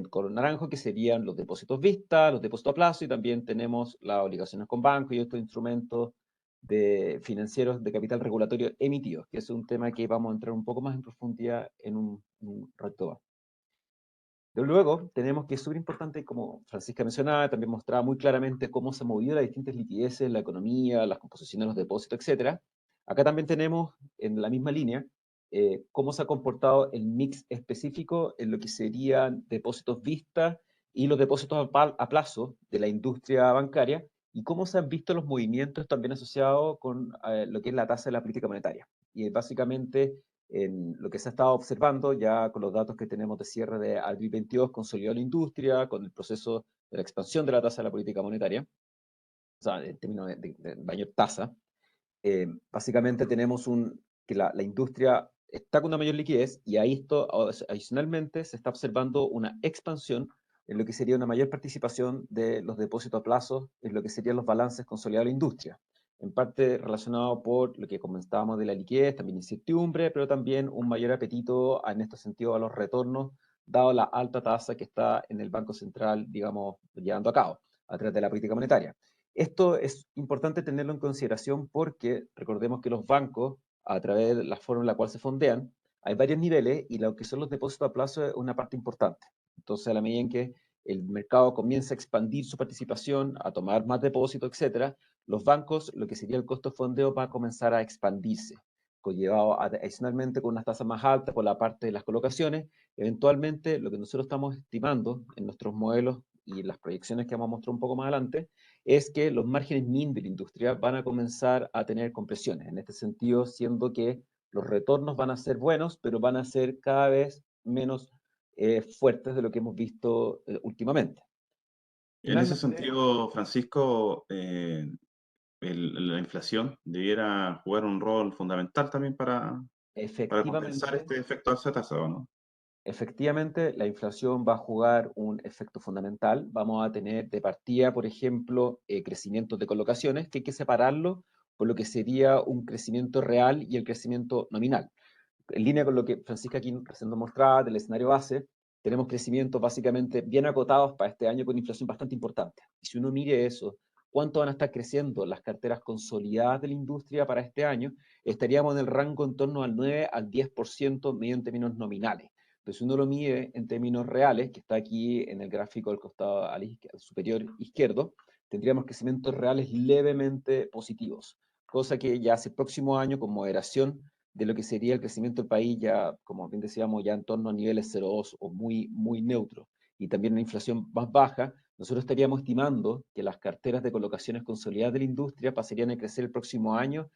color naranjo, que serían los depósitos vista, los depósitos a plazo, y también tenemos las obligaciones con banco y estos instrumentos de financieros de capital regulatorio emitidos, que es un tema que vamos a entrar un poco más en profundidad en un rato más. Luego tenemos que es súper importante, como Francisca mencionaba, también mostraba muy claramente cómo se han movido las distintas liquideces, la economía, las composiciones de los depósitos, etc. Acá también tenemos en la misma línea cómo se ha comportado el mix específico en lo que serían depósitos vistas y los depósitos a plazo de la industria bancaria y cómo se han visto los movimientos también asociados con lo que es la tasa de la política monetaria. Y básicamente en lo que se ha estado observando ya con los datos que tenemos de cierre de abril 22, consolidó la industria, con el proceso de la expansión de la tasa de la política monetaria, o sea, en términos de mayor tasa, básicamente tenemos que la industria está con una mayor liquidez y ahí esto, adicionalmente se está observando una expansión en lo que sería una mayor participación de los depósitos a plazo en lo que serían los balances consolidados de la industria. En parte relacionado por lo que comentábamos de la liquidez, también incertidumbre, pero también un mayor apetito en este sentido a los retornos, dado la alta tasa que está en el Banco Central, digamos, llevando a cabo a través de la política monetaria. Esto es importante tenerlo en consideración porque recordemos que los bancos, a través de la forma en la cual se fondean, hay varios niveles y lo que son los depósitos a plazo es una parte importante. Entonces, a la medida en que el mercado comienza a expandir su participación, a tomar más depósitos, etcétera, los bancos, lo que sería el costo de fondeo va a comenzar a expandirse, conllevado adicionalmente con unas tasas más altas por la parte de las colocaciones. Eventualmente, lo que nosotros estamos estimando en nuestros modelos y las proyecciones que vamos a mostrar un poco más adelante, es que los márgenes min de la industria van a comenzar a tener compresiones. En este sentido, siendo que los retornos van a ser buenos, pero van a ser cada vez menos fuertes de lo que hemos visto últimamente. En ese Finalmente, sentido, Francisco, la inflación debiera jugar un rol fundamental también para compensar efectivamente, este efecto alza tasa, ¿o no? efectivamente, la inflación va a jugar un efecto fundamental. Vamos a tener de partida, por ejemplo, crecimientos de colocaciones, que hay que separarlo por lo que sería un crecimiento real y el crecimiento nominal. En línea con lo que Francisca aquí recién nos mostraba del escenario base, tenemos crecimientos básicamente bien acotados para este año con inflación bastante importante. Y si uno mire eso, cuánto van a estar creciendo las carteras consolidadas de la industria para este año, estaríamos en el rango en torno al 9 al 10% medio en términos nominales. Pero si uno lo mide en términos reales, que está aquí en el gráfico del costado al superior izquierdo, tendríamos crecimientos reales levemente positivos, cosa que ya hace el próximo año, con moderación de lo que sería el crecimiento del país, ya, como bien decíamos, ya en torno a niveles 0,2 o muy, muy neutro, y también una inflación más baja, nosotros estaríamos estimando que las carteras de colocaciones consolidadas de la industria pasarían a crecer el próximo año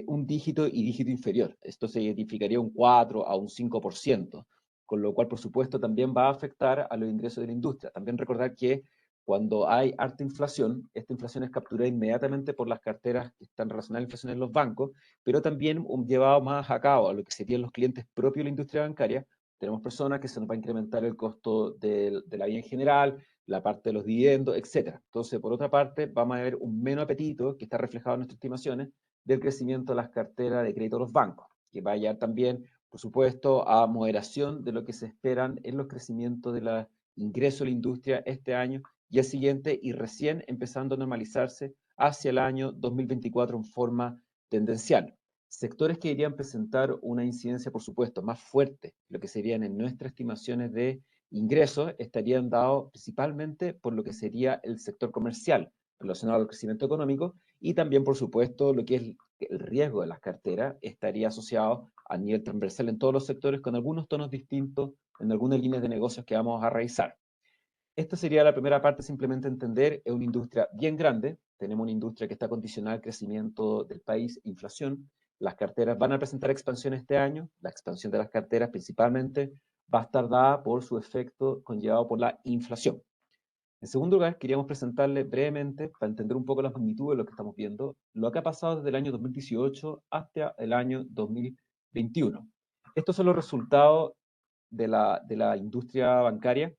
un dígito y dígito inferior. Esto significaría un 4 a un 5%, con lo cual, por supuesto, también va a afectar a los ingresos de la industria. También recordar que cuando hay alta inflación, esta inflación es capturada inmediatamente por las carteras que están relacionadas a la inflación en los bancos, pero también llevado más a cabo a lo que serían los clientes propios de la industria bancaria. Tenemos personas que se nos va a incrementar el costo de la vida en general, la parte de los dividendos, etc. Entonces, por otra parte, vamos a ver un menos apetito, que está reflejado en nuestras estimaciones, del crecimiento de las carteras de crédito de los bancos, que va a llevar también, por supuesto, a moderación de lo que se esperan en los crecimientos de los ingresos de la industria este año y el siguiente, y recién empezando a normalizarse hacia el año 2024 en forma tendencial. Sectores que deberían presentar una incidencia, por supuesto, más fuerte, lo que serían en nuestras estimaciones de ingresos, estarían dados principalmente por lo que sería el sector comercial relacionado al crecimiento económico y también, por supuesto, lo que es el riesgo de las carteras estaría asociado a nivel transversal en todos los sectores con algunos tonos distintos en algunas líneas de negocios que vamos a revisar. Esta sería la primera parte, simplemente entender, es una industria bien grande, tenemos una industria que está condicionada al crecimiento del país, inflación, las carteras van a presentar expansión este año, la expansión de las carteras principalmente va a estar dada por su efecto conllevado por la inflación. En segundo lugar, queríamos presentarle brevemente, para entender un poco la magnitud de lo que estamos viendo, lo que ha pasado desde el año 2018 hasta el año 2021. Estos son los resultados de la industria bancaria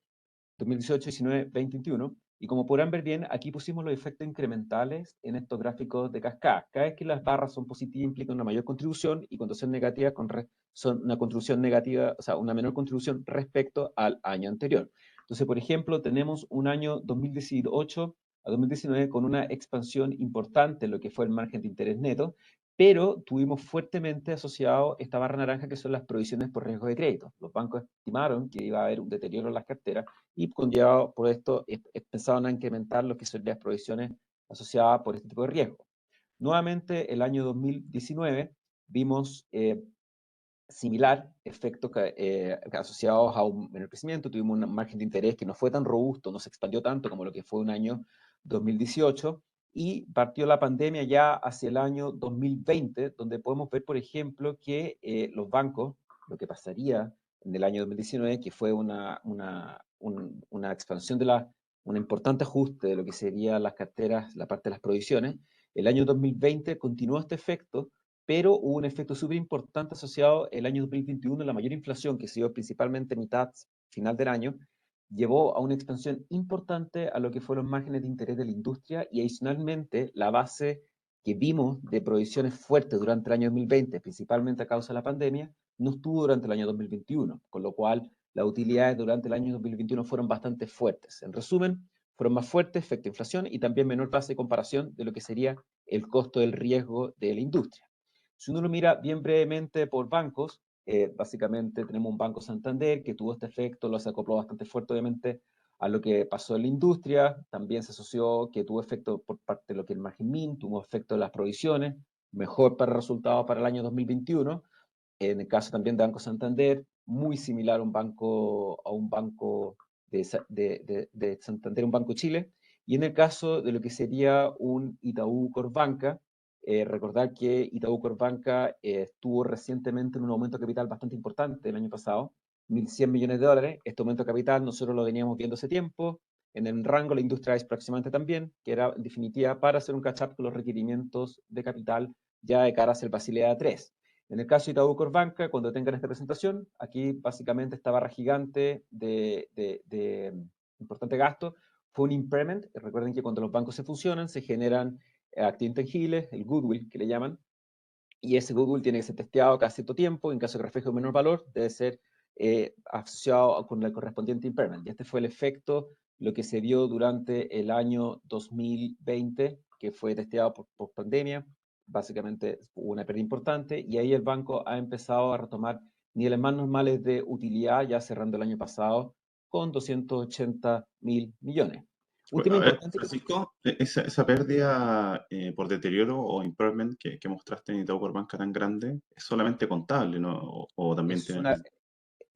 2018, 19, 20, 21. Y como podrán ver bien, aquí pusimos los efectos incrementales en estos gráficos de cascada. Cada vez que las barras son positivas implica una mayor contribución y cuando son negativas son una contribución negativa, o sea, una menor contribución respecto al año anterior. Entonces, por ejemplo, tenemos un año 2018 a 2019 con una expansión importante en lo que fue el margen de interés neto, pero tuvimos fuertemente asociado esta barra naranja que son las provisiones por riesgo de crédito. Los bancos estimaron que iba a haber un deterioro en las carteras y conllevado por esto pensaban a incrementar lo que son las provisiones asociadas por este tipo de riesgo. Nuevamente, el año 2019 vimos similar efectos asociados a un menor crecimiento. Tuvimos un margen de interés que no fue tan robusto, no se expandió tanto como lo que fue un año 2018, y partió la pandemia ya hacia el año 2020, donde podemos ver, por ejemplo, que los bancos, lo que pasaría en el año 2019, que fue una expansión un importante ajuste de lo que serían las carteras, la parte de las provisiones. El año 2020 continuó este efecto, pero hubo un efecto súper importante asociado el año 2021, la mayor inflación que se dio principalmente final del año, llevó a una expansión importante a lo que fueron los márgenes de interés de la industria y adicionalmente la base que vimos de provisiones fuertes durante el año 2020, principalmente a causa de la pandemia, no estuvo durante el año 2021, con lo cual las utilidades durante el año 2021 fueron bastante fuertes. En resumen, fueron más fuertes, efecto inflación y también menor base de comparación de lo que sería el costo del riesgo de la industria. Si uno lo mira bien brevemente por bancos, básicamente tenemos un Banco Santander que tuvo este efecto, lo se acopló bastante fuerte obviamente a lo que pasó en la industria, también se asoció que tuvo efecto por parte de lo que es el margin min, tuvo efecto de las provisiones, mejor para resultados para el año 2021. En el caso también de Banco Santander, muy similar a un banco de Santander, un Banco Chile, y en el caso de lo que sería un Itaú Corpbanca, recordar que Itaú Corpbanca estuvo recientemente en un aumento de capital bastante importante el año pasado, 1.100 millones de dólares. Este aumento de capital nosotros lo veníamos viendo hace tiempo, en el rango la industria es próximamente también, que era en definitiva para hacer un catch-up con los requerimientos de capital ya de cara hacia el Basilea 3. En el caso de Itaú Corpbanca, cuando tengan esta presentación, aquí básicamente esta barra gigante de importante gasto fue un impairment. Recuerden que cuando los bancos se fusionan se generan activos intangibles, el goodwill que le llaman, y ese goodwill tiene que ser testeado cada cierto tiempo. En caso de que refleje un menor valor, debe ser asociado con el correspondiente impairment. Y este fue el efecto, lo que se dio durante el año 2020, que fue testeado por pandemia. Básicamente hubo una pérdida importante y ahí el banco ha empezado a retomar niveles más normales de utilidad, ya cerrando el año pasado con 280.000 millones. Un tema A ver, importante que... Francisco, esa pérdida por deterioro o impairment que mostraste en Itaú Corpbanca tan grande, ¿es solamente contable, no? O también Es tiene... una,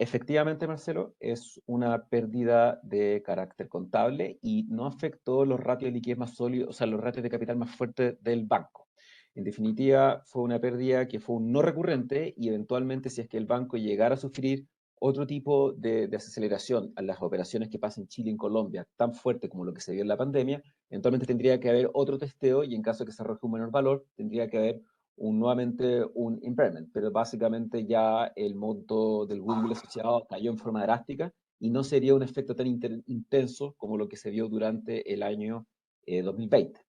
Efectivamente, Marcelo, es una pérdida de carácter contable y no afectó los ratios de liquidez más sólidos, o sea, los ratios de capital más fuertes del banco. En definitiva, fue una pérdida que fue un no recurrente y eventualmente si es que el banco llegara a sufrir otro tipo de desaceleración a las operaciones que pasan en Chile y en Colombia tan fuerte como lo que se vio en la pandemia, eventualmente tendría que haber otro testeo y en caso de que se arroje un menor valor, tendría que haber nuevamente un impairment, pero básicamente ya el monto del goodwill asociado cayó en forma drástica y no sería un efecto tan intenso como lo que se vio durante el año 2020.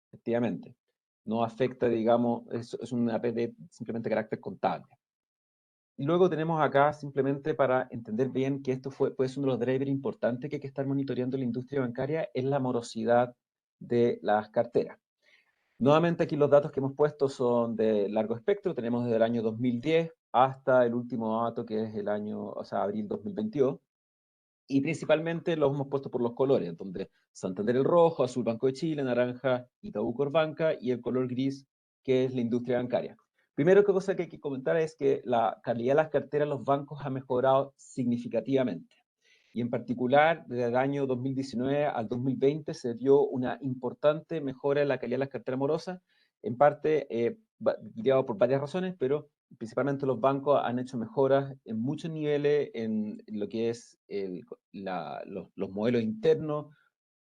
Efectivamente, no afecta, digamos, es una pérdida simplemente de carácter contable. Y luego tenemos acá, simplemente para entender bien que esto puede ser uno de los drivers importantes que hay que estar monitoreando en la industria bancaria, es la morosidad de las carteras. Nuevamente aquí los datos que hemos puesto son de largo espectro, tenemos desde el año 2010 hasta el último dato que es el año, o sea, abril 2022, y principalmente los hemos puesto por los colores, donde Santander el rojo, azul Banco de Chile, naranja Itaú Corpbanca y el color gris que es la industria bancaria. Primero que cosa que hay que comentar es que la calidad de las carteras de los bancos ha mejorado significativamente. Y en particular, desde el año 2019 al 2020 se dio una importante mejora en la calidad de las carteras morosas, en parte guiado por varias razones, pero principalmente los bancos han hecho mejoras en muchos niveles en lo que es los modelos internos,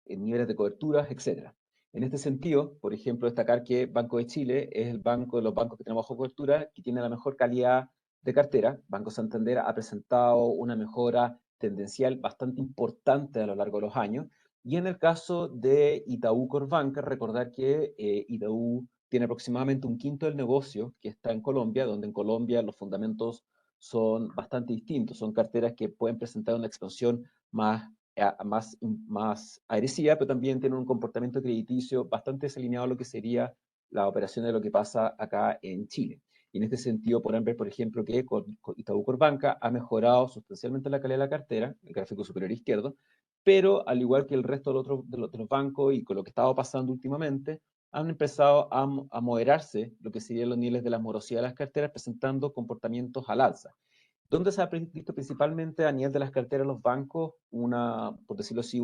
en niveles de coberturas, etc. En este sentido, por ejemplo, destacar que Banco de Chile es el banco de los bancos que tenemos bajo cobertura que tiene la mejor calidad de cartera. Banco Santander ha presentado una mejora tendencial bastante importante a lo largo de los años. Y en el caso de Itaú Corpbanca, recordar que Itaú tiene aproximadamente un quinto del negocio que está en Colombia, donde en Colombia los fundamentos son bastante distintos. Son carteras que pueden presentar una expansión más más agresiva, pero también tienen un comportamiento crediticio bastante desalineado a lo que sería la operación de lo que pasa acá en Chile. Y en este sentido podrán ver, por ejemplo, que Itaú Corbanca ha mejorado sustancialmente la calidad de la cartera, el gráfico superior izquierdo, pero al igual que el resto de los bancos y con lo que estaba pasando últimamente, han empezado a moderarse lo que serían los niveles de la morosidad de las carteras, presentando comportamientos al alza. ¿Dónde se ha visto principalmente a nivel de las carteras de los bancos? Por decirlo así,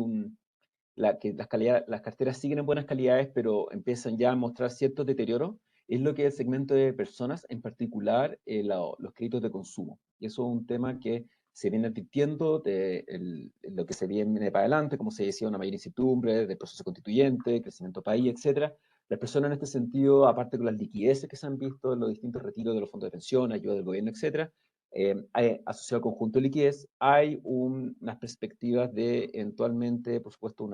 que las carteras siguen en buenas calidades, pero empiezan ya a mostrar cierto deterioro, es lo que es el segmento de personas, en particular los créditos de consumo. Y eso es un tema que se viene advirtiendo de lo que se viene para adelante, como se decía, una mayor incertidumbre del proceso constituyente, crecimiento país, etc. Las personas en este sentido, aparte con las liquideces que se han visto en los distintos retiros de los fondos de pensión, ayuda del gobierno, etc., asociado al conjunto de liquidez, hay unas perspectivas de eventualmente, por supuesto,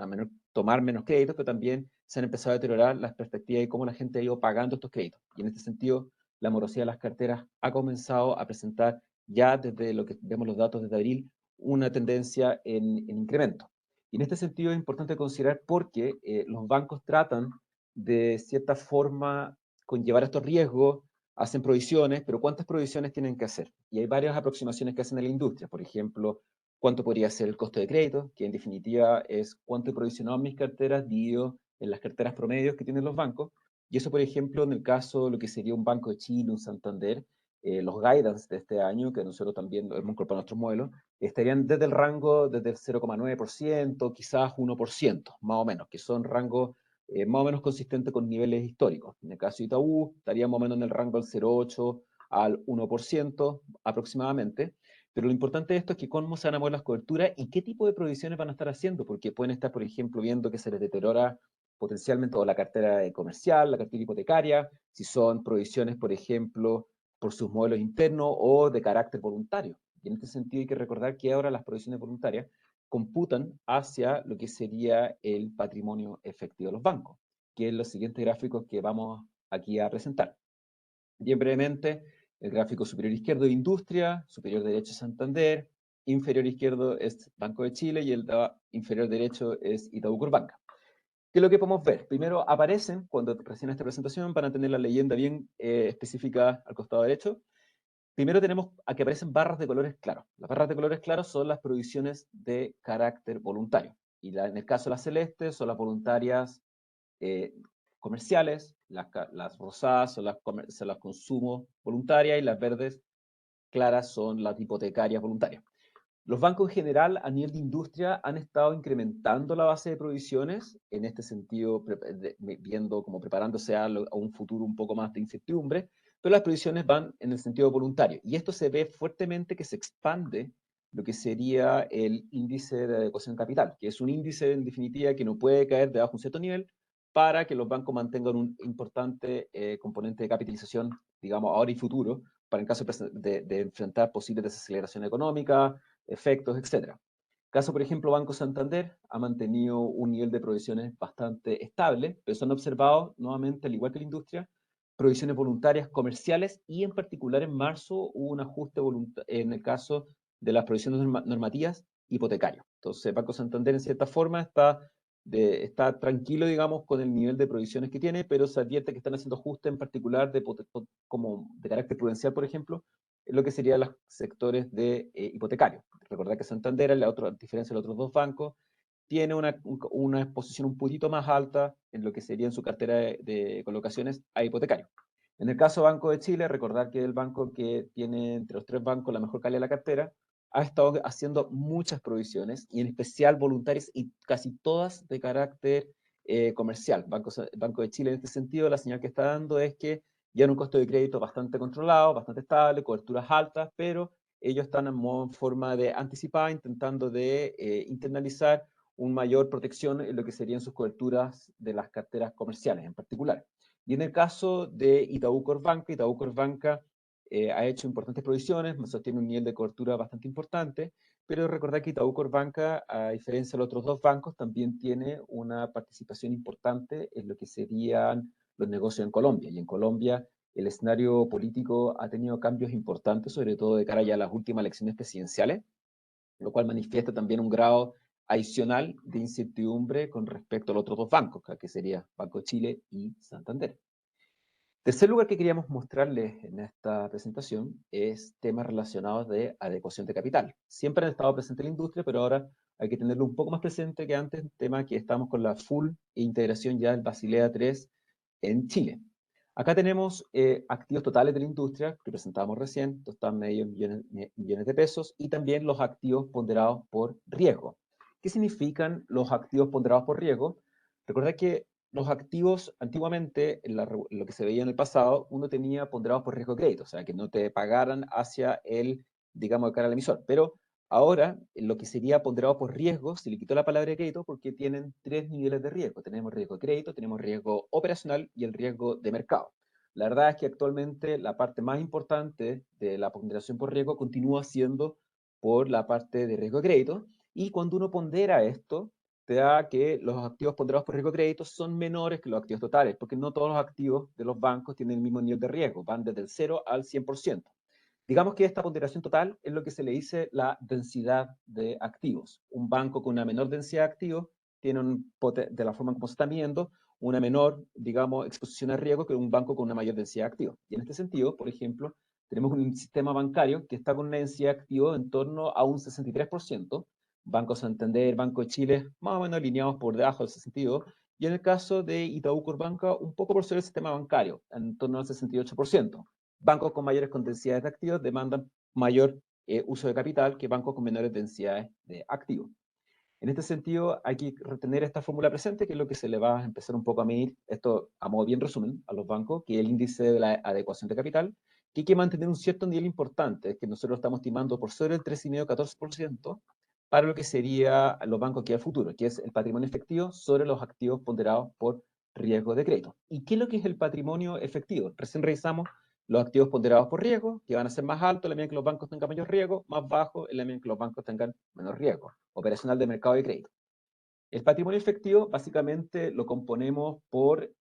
tomar menos créditos, pero también se han empezado a deteriorar las perspectivas de cómo la gente ha ido pagando estos créditos. Y en este sentido, la morosidad de las carteras ha comenzado a presentar ya desde lo que vemos los datos desde abril, una tendencia en incremento. Y en este sentido es importante considerar porque los bancos tratan de cierta forma conllevar estos riesgos, hacen provisiones, pero ¿cuántas provisiones tienen que hacer? Y hay varias aproximaciones que hacen en la industria. Por ejemplo, ¿cuánto podría ser el costo de crédito? Que en definitiva es cuánto he provisionado mis carteras dividido en las carteras promedios que tienen los bancos. Y eso, por ejemplo, en el caso de lo que sería un Banco de Chile, un Santander, los guidance de este año, que nosotros también hemos incorporado a nuestros modelos, estarían desde el rango, desde el 0,9%, quizás 1%, más o menos, que son rangos más o menos consistentes con niveles históricos. En el caso de Itaú, estaría más o menos en el rango del 0,8 al 1% aproximadamente. Pero lo importante de esto es que cómo se van a mover las coberturas y qué tipo de provisiones van a estar haciendo, porque pueden estar, por ejemplo, viendo que se les deteriora potencialmente toda la cartera comercial, la cartera hipotecaria, si son provisiones, por ejemplo, por sus modelos internos o de carácter voluntario. Y en este sentido hay que recordar que ahora las provisiones voluntarias computan hacia lo que sería el patrimonio efectivo de los bancos, que es los siguientes gráficos que vamos aquí a presentar. Bien brevemente, el gráfico superior izquierdo de Industria, superior derecho Santander, inferior izquierdo es Banco de Chile y el inferior derecho es Itaú Corbanca. ¿Qué es lo que podemos ver? Primero aparecen, cuando recién esta presentación, van a tener la leyenda bien específica al costado derecho. Primero tenemos a que aparecen barras de colores claros. Las barras de colores claros son las provisiones de carácter voluntario. Y en el caso de las celestes son las voluntarias comerciales, las rosadas son las consumos voluntarias y las verdes claras son las hipotecarias voluntarias. Los bancos en general, a nivel de industria, han estado incrementando la base de provisiones, en este sentido, viendo como preparándose a un futuro un poco más de incertidumbre, pero las provisiones van en el sentido voluntario. Y esto se ve fuertemente que se expande lo que sería el índice de adecuación capital, que es un índice, en definitiva, que no puede caer debajo de un cierto nivel para que los bancos mantengan un importante componente de capitalización, digamos, ahora y futuro, para en caso de enfrentar posibles desaceleración económica, efectos, etc. Caso, por ejemplo, Banco Santander ha mantenido un nivel de provisiones bastante estable, pero se han observado nuevamente, al igual que la industria, provisiones voluntarias comerciales y en particular en marzo hubo un ajuste en el caso de las provisiones normativas hipotecarias. Entonces, Banco Santander en cierta forma está tranquilo, digamos, con el nivel de provisiones que tiene, pero se advierte que están haciendo ajustes en particular como de carácter prudencial, por ejemplo, en lo que serían los sectores de hipotecarios. Recordad que Santander, a diferencia de los otros dos bancos, tiene una exposición un poquito más alta en lo que sería en su cartera de colocaciones a hipotecario. En el caso Banco de Chile, recordar que es el banco que tiene entre los tres bancos la mejor calidad de la cartera, ha estado haciendo muchas provisiones, y en especial voluntarias, y casi todas de carácter comercial. Banco de Chile en este sentido, la señal que está dando es que ya en un costo de crédito bastante controlado, bastante estable, coberturas altas, pero ellos están en forma de anticipar, intentando de internalizar una mayor protección en lo que serían sus coberturas de las carteras comerciales en particular. Y en el caso de Itaú Corbanca ha hecho importantes provisiones, sostiene un nivel de cobertura bastante importante, pero recordad que Itaú Corbanca, a diferencia de los otros dos bancos, también tiene una participación importante en lo que serían los negocios en Colombia. Y en Colombia el escenario político ha tenido cambios importantes, sobre todo de cara ya a las últimas elecciones presidenciales, lo cual manifiesta también un grado adicional de incertidumbre con respecto a los otros dos bancos, que sería Banco de Chile y Santander. Tercer lugar que queríamos mostrarles en esta presentación es temas relacionados de adecuación de capital. Siempre han estado presentes en la industria, pero ahora hay que tenerlo un poco más presente que antes, tema que estamos con la full integración ya del Basilea III en Chile. Acá tenemos activos totales de la industria, que presentábamos recién, están medio millones de pesos, y también los activos ponderados por riesgo. ¿Qué significan los activos ponderados por riesgo? Recordad que los activos, antiguamente, lo que se veía en el pasado, uno tenía ponderados por riesgo de crédito, o sea, que no te pagaran hacia el, digamos, de cara al emisor. Pero ahora, lo que sería ponderado por riesgo, se le quitó la palabra de crédito porque tienen tres niveles de riesgo. Tenemos riesgo de crédito, tenemos riesgo operacional y el riesgo de mercado. La verdad es que actualmente la parte más importante de la ponderación por riesgo continúa siendo por la parte de riesgo de crédito, y cuando uno pondera esto, te da que los activos ponderados por riesgo de crédito son menores que los activos totales, porque no todos los activos de los bancos tienen el mismo nivel de riesgo, van desde el 0 al 100%. Digamos que esta ponderación total es lo que se le dice la densidad de activos. Un banco con una menor densidad de activos tiene, de la forma como se está midiendo, una menor, digamos, exposición a riesgo que un banco con una mayor densidad de activos. Y en este sentido, por ejemplo, tenemos un sistema bancario que está con una densidad de activos en torno a un 63%, Banco Santander, Banco de Chile, más o menos alineados por debajo del 62%, y en el caso de Itaú Corpbanca, un poco por sobre el sistema bancario, en torno al 68%. Bancos con mayores densidades de activos demandan mayor uso de capital que bancos con menores densidades de activos. En este sentido, hay que retener esta fórmula presente, que es lo que se le va a empezar un poco a medir, esto a modo bien resumen, a los bancos, que es el índice de la adecuación de capital, que hay que mantener un cierto nivel importante, que nosotros estamos estimando por sobre el 3,5-14%, para lo que sería los bancos que al futuro, que es el patrimonio efectivo sobre los activos ponderados por riesgo de crédito. ¿Y qué es lo que es el patrimonio efectivo? Recién revisamos los activos ponderados por riesgo, que van a ser más altos en la medida que los bancos tengan mayor riesgo, más bajos en la medida que los bancos tengan menor riesgo, operacional de mercado de crédito. El patrimonio efectivo básicamente lo componemos por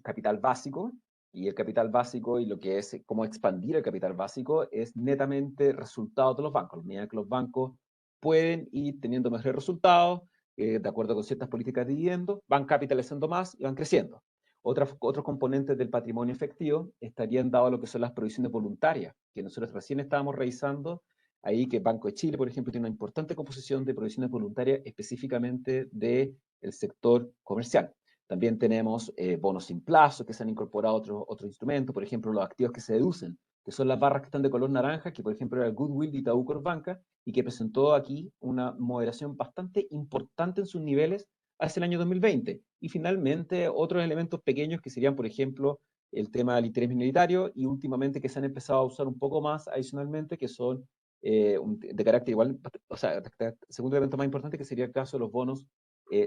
capital básico, y el capital básico y lo que es cómo expandir el capital básico es netamente resultado de los bancos. A medida que los bancos pueden ir teniendo mejores resultados, de acuerdo con ciertas políticas de dividendos, van capitalizando más y van creciendo. Otros componentes del patrimonio efectivo estarían dados a lo que son las provisiones voluntarias, que nosotros recién estábamos revisando, ahí que Banco de Chile, por ejemplo, tiene una importante composición de provisiones voluntarias específicamente del sector comercial. También tenemos bonos sin plazo que se han incorporado otros instrumentos, por ejemplo, los activos que se deducen, que son las barras que están de color naranja, que por ejemplo era el Goodwill de Itaú Corpbanca, y que presentó aquí una moderación bastante importante en sus niveles hacia el año 2020. Y finalmente, otros elementos pequeños que serían, por ejemplo, el tema del interés minoritario, y últimamente que se han empezado a usar un poco más adicionalmente, que son de carácter igual, o sea, segundo elemento más importante, que sería el caso de los bonos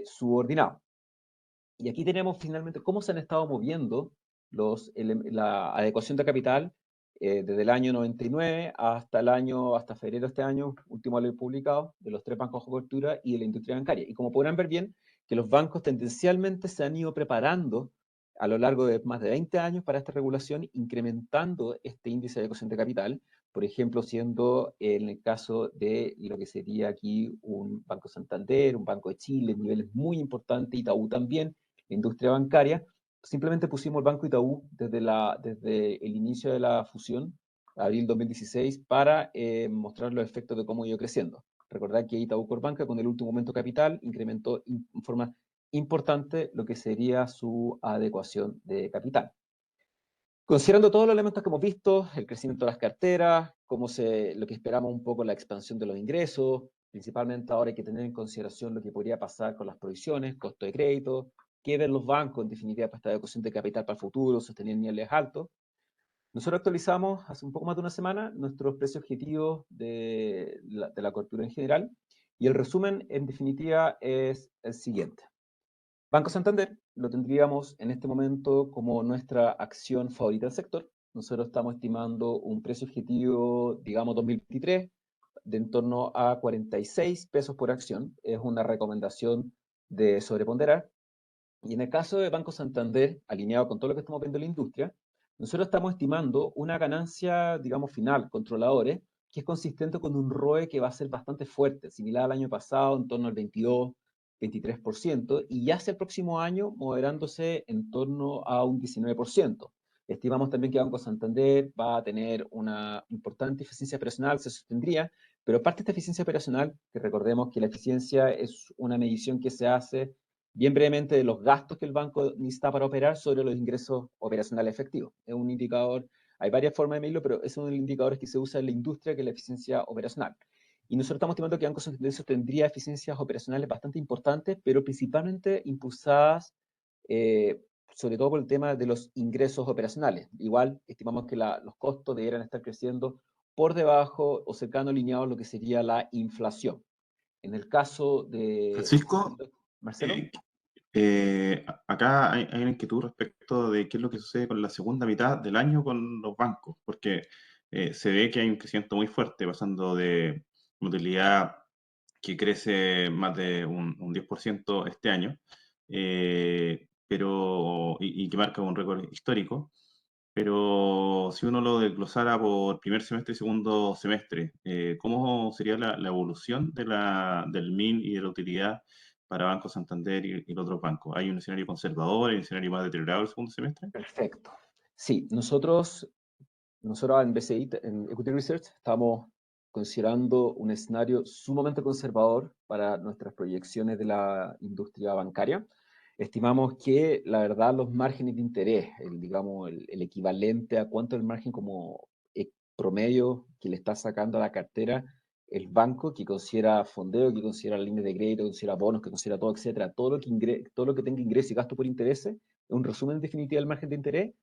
subordinados. Y aquí tenemos finalmente cómo se han estado moviendo la adecuación de capital desde el año 99 hasta febrero de este año, último año publicado, de los tres bancos de cobertura y de la industria bancaria. Y como podrán ver bien, que los bancos tendencialmente se han ido preparando a lo largo de más de 20 años para esta regulación, incrementando este índice de adecuación de capital, por ejemplo, siendo en el caso de lo que sería aquí un Banco Santander, un Banco de Chile, niveles muy importantes, Itaú también, la industria bancaria. Simplemente pusimos el Banco Itaú desde el inicio de la fusión, abril 2016, para mostrar los efectos de cómo iba creciendo. Recordad que Itaú Corpbanca, con el último aumento capital, incrementó en forma importante lo que sería su adecuación de capital. Considerando todos los elementos que hemos visto, el crecimiento de las carteras, lo que esperamos un poco la expansión de los ingresos, principalmente ahora hay que tener en consideración lo que podría pasar con las provisiones, costo de crédito, qué ven los bancos en definitiva para esta adecuación de capital para el futuro, sostener niveles altos. Nosotros actualizamos hace un poco más de una semana nuestros precios objetivos de la cobertura en general, y el resumen en definitiva es el siguiente. Banco Santander lo tendríamos en este momento como nuestra acción favorita del sector. Nosotros estamos estimando un precio objetivo, digamos, 2023, de en torno a 46 pesos por acción. Es una recomendación de sobreponderar. Y en el caso de Banco Santander, alineado con todo lo que estamos viendo en la industria, nosotros estamos estimando una ganancia, digamos, final, controladores, que es consistente con un ROE que va a ser bastante fuerte, similar al año pasado, en torno al 22, 23%, y ya hacia el próximo año moderándose en torno a un 19%. Estimamos también que Banco Santander va a tener una importante eficiencia operacional, se sostendría, pero parte de esta eficiencia operacional, que recordemos que la eficiencia es una medición que se hace bien brevemente de los gastos que el banco necesita para operar sobre los ingresos operacionales efectivos. Es un indicador, hay varias formas de medirlo, pero es uno de los indicadores que se usa en la industria, que es la eficiencia operacional. Y nosotros estamos estimando que Banco Santander tendría eficiencias operacionales bastante importantes, pero principalmente impulsadas sobre todo por el tema de los ingresos operacionales. Igual estimamos que los costos deberían estar creciendo por debajo o cercano alineado a lo que sería la inflación. En el caso de Francisco, Marcelo. acá hay una inquietud respecto de qué es lo que sucede con la segunda mitad del año con los bancos, porque se ve que hay un crecimiento muy fuerte, pasando de utilidad que crece más de un 10% este año, y que marca un récord histórico. Pero si uno lo desglosara por primer semestre y segundo semestre, ¿cómo sería la evolución del MIN y de la utilidad para Banco Santander y los otros bancos? ¿Hay un escenario conservador, hay un escenario más deteriorado el segundo semestre? Perfecto. Sí, nosotros en BCI, en Equity Research, estamos considerando un escenario sumamente conservador para nuestras proyecciones de la industria bancaria. Estimamos que, la verdad, los márgenes de interés, digamos, el equivalente a cuánto es el margen como promedio que le está sacando a la cartera el banco, que considera fondeo, que considera líneas de crédito, que considera bonos, que considera todo, etcétera, todo lo que tenga ingreso y gasto por intereses, es un resumen definitivo del margen de interés,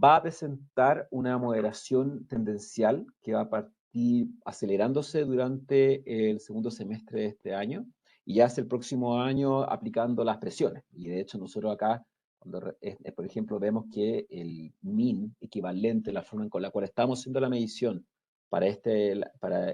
va a presentar una moderación tendencial que va a partir acelerándose durante el segundo semestre de este año y ya hacia el próximo año aplicando las presiones. Y de hecho nosotros acá, por ejemplo, vemos que el MIN equivalente, la forma con la cual estamos haciendo la medición para,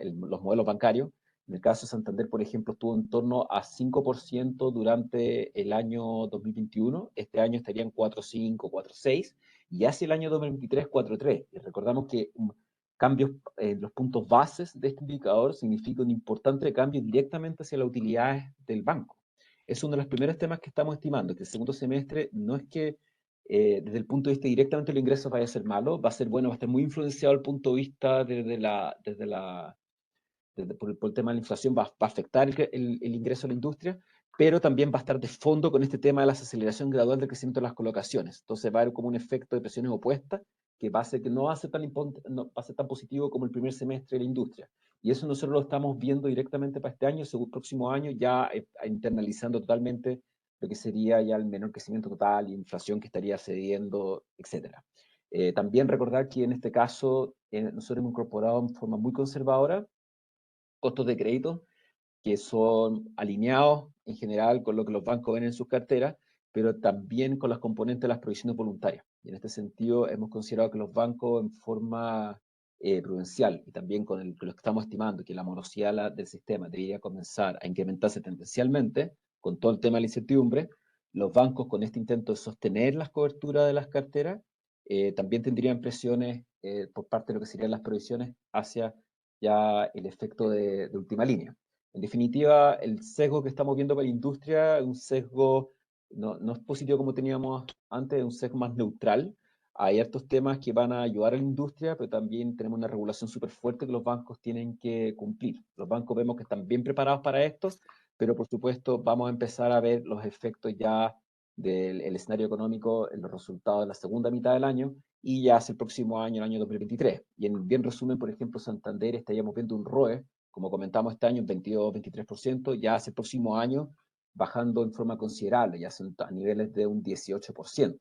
los modelos bancarios, en el caso de Santander, por ejemplo, estuvo en torno a 5% durante el año 2021. Este año estaría en 4,5, 4,6 y hacia el año 2023, 4,3. Y recordamos que cambios en los puntos bases de este indicador significa un importante cambio directamente hacia las utilidades del banco. Es uno de los primeros temas que estamos estimando, que el segundo semestre no es que desde el punto de vista directamente de los ingresos vaya a ser malo, va a ser bueno, va a estar muy influenciado al punto de vista por el tema de la inflación, va a afectar el ingreso a la industria, pero también va a estar de fondo con este tema de la aceleración gradual del crecimiento de las colocaciones. Entonces va a haber como un efecto de presiones opuestas que va a hacer que no va a ser tan positivo como el primer semestre de la industria. Y eso nosotros lo estamos viendo directamente para este año, según el próximo año, ya internalizando totalmente lo que sería ya el menor crecimiento total y inflación que estaría cediendo, etc. También recordar que en este caso nosotros hemos incorporado en forma muy conservadora costos de crédito que son alineados en general con lo que los bancos ven en sus carteras, pero también con las componentes de las provisiones voluntarias. Y en este sentido hemos considerado que los bancos en forma prudencial y también con lo que estamos estimando, que la morosidad del sistema debería comenzar a incrementarse tendencialmente, con todo el tema de la incertidumbre, los bancos con este intento de sostener las coberturas de las carteras, también tendrían presiones por parte de lo que serían las provisiones hacia ya el efecto de última línea. En definitiva, el sesgo que estamos viendo para la industria es un sesgo, no es positivo como teníamos antes, es un sesgo más neutral. Hay estos temas que van a ayudar a la industria, pero también tenemos una regulación súper fuerte que los bancos tienen que cumplir. Los bancos vemos que están bien preparados para esto, pero por supuesto vamos a empezar a ver los efectos ya del escenario económico en los resultados de la segunda mitad del año y ya hacia el próximo año, el año 2023. Y en bien resumen, por ejemplo, Santander estaríamos viendo un ROE, como comentamos este año, en 22-23%, ya hacia el próximo año bajando en forma considerable, ya son a niveles de un 18%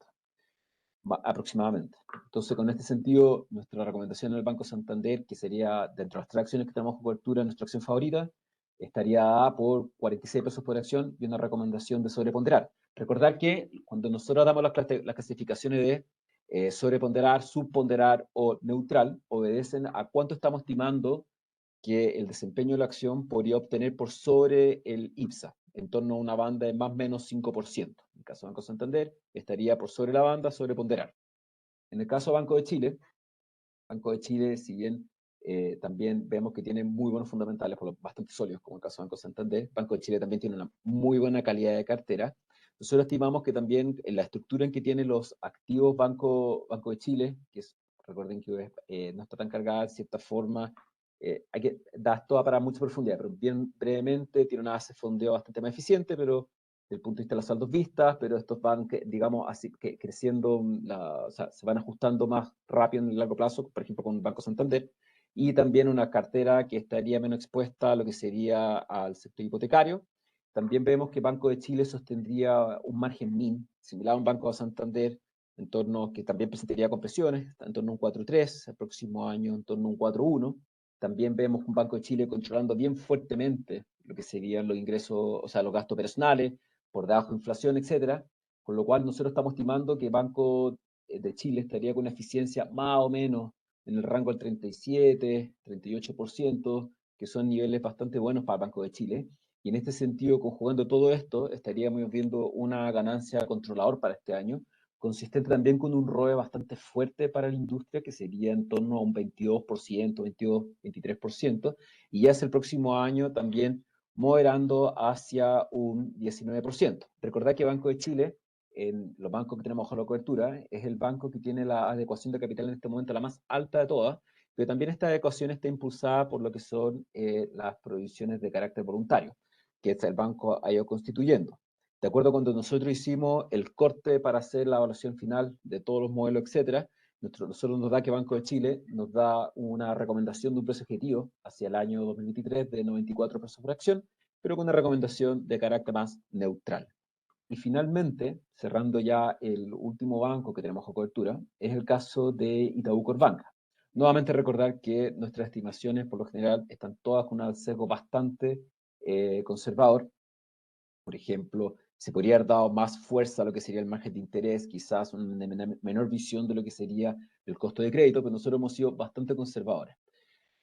aproximadamente. Entonces, con este sentido, nuestra recomendación en el Banco Santander, que sería dentro de las 3 acciones que tenemos cobertura, nuestra acción favorita, estaría por 46 pesos por acción y una recomendación de sobreponderar. Recordar que cuando nosotros damos las clasificaciones de sobreponderar, subponderar o neutral, obedecen a cuánto estamos estimando que el desempeño de la acción podría obtener por sobre el IPSA, en torno a una banda de más o menos 5%. En el caso de Banco Santander, estaría por sobre la banda, sobreponderar. En el caso de Banco de Chile, si bien también vemos que tiene muy buenos fundamentales, bastante sólidos, como el caso de Banco Santander. Banco de Chile también tiene una muy buena calidad de cartera. Nosotros estimamos que también en la estructura en que tiene los activos Banco de Chile, que es, recuerden que no está tan cargada de cierta forma, hay que dar toda para mucha profundidad, pero bien brevemente tiene una base de fondeo bastante más eficiente, pero desde el punto de vista de los saldos vistas, pero estos van, digamos, así que creciendo, o sea, se van ajustando más rápido en el largo plazo, por ejemplo, con Banco Santander, y también una cartera que estaría menos expuesta a lo que sería al sector hipotecario. También vemos que Banco de Chile sostendría un margen min, similar a un Banco de Santander, en torno, que también presentaría compresiones, en torno a un 4.3, el próximo año en torno a un 4.1. También vemos un Banco de Chile controlando bien fuertemente lo que serían los ingresos, o sea, los gastos personales, por debajo de inflación, etcétera, con lo cual nosotros estamos estimando que Banco de Chile estaría con una eficiencia más o menos en el rango del 37, 38%, que son niveles bastante buenos para el Banco de Chile. Y en este sentido, conjugando todo esto, estaríamos viendo una ganancia controlador para este año, consistente también con un ROE bastante fuerte para la industria, que sería en torno a un 22%, 22, 23%, y ya es el próximo año también moderando hacia un 19%. Recordad que Banco de Chile, en los bancos que tenemos bajo la cobertura, es el banco que tiene la adecuación de capital en este momento la más alta de todas, pero también esta adecuación está impulsada por lo que son las provisiones de carácter voluntario, que el banco ha ido constituyendo. De acuerdo a cuando nosotros hicimos el corte para hacer la evaluación final de todos los modelos, etcétera, nosotros nos da que Banco de Chile nos da una recomendación de un precio objetivo hacia el año 2023 de 94 pesos por acción, pero con una recomendación de carácter más neutral. Y finalmente, cerrando ya el último banco que tenemos bajo cobertura, es el caso de Itaú Corpbanca. Nuevamente recordar que nuestras estimaciones, por lo general, están todas con un sesgo bastante conservador. Por ejemplo, se podría haber dado más fuerza a lo que sería el margen de interés, quizás una menor visión de lo que sería el costo de crédito, pero nosotros hemos sido bastante conservadores.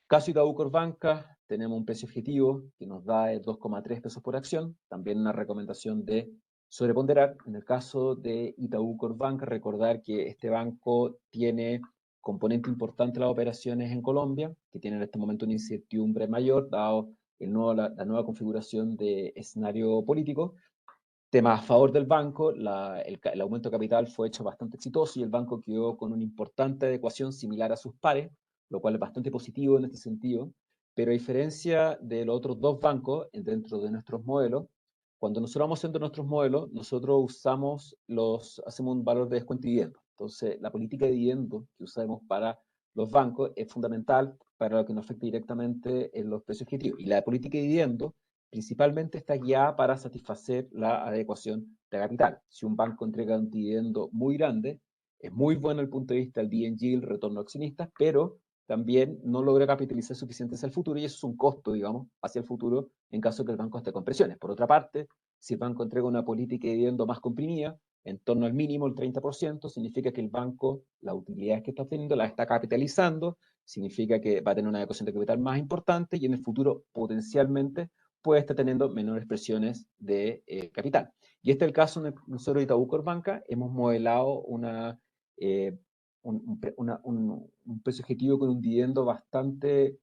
Caso Itaú Corpbanca, tenemos un precio objetivo que nos da 2,3 pesos por acción, también una recomendación de sobreponderar. En el caso de Itaú Corpbanca, recordar que este banco tiene componente importante en las operaciones en Colombia, que tiene en este momento una incertidumbre mayor, dado la nueva configuración de escenario político. Tema a favor del banco, el aumento de capital fue hecho bastante exitoso y el banco quedó con una importante adecuación similar a sus pares, lo cual es bastante positivo en este sentido, pero a diferencia de los otros dos bancos dentro de nuestros modelos, cuando nosotros vamos haciendo nuestros modelos, nosotros hacemos un valor de descuento y dividendo. Entonces, la política de dividendo que usamos para los bancos es fundamental para lo que nos afecta directamente en los precios objetivos. Y la política de dividendo principalmente está guiada para satisfacer la adecuación de capital. Si un banco entrega un dividendo muy grande, es muy bueno desde el punto de vista del dividend yield, retorno a accionistas, pero también no logra capitalizar suficiente hacia el futuro y eso es un costo, digamos, hacia el futuro en caso que el banco esté con presiones. Por otra parte, si el banco entrega una política de dividendo más comprimida, en torno al mínimo, el 30%, significa que el banco, las utilidades que está obteniendo, las está capitalizando, significa que va a tener una adecuación de capital más importante y en el futuro potencialmente puede estar teniendo menores presiones de capital. Y este es el caso de nosotros de Itaú Corpbanca, hemos modelado un precio objetivo con un dividendo bastante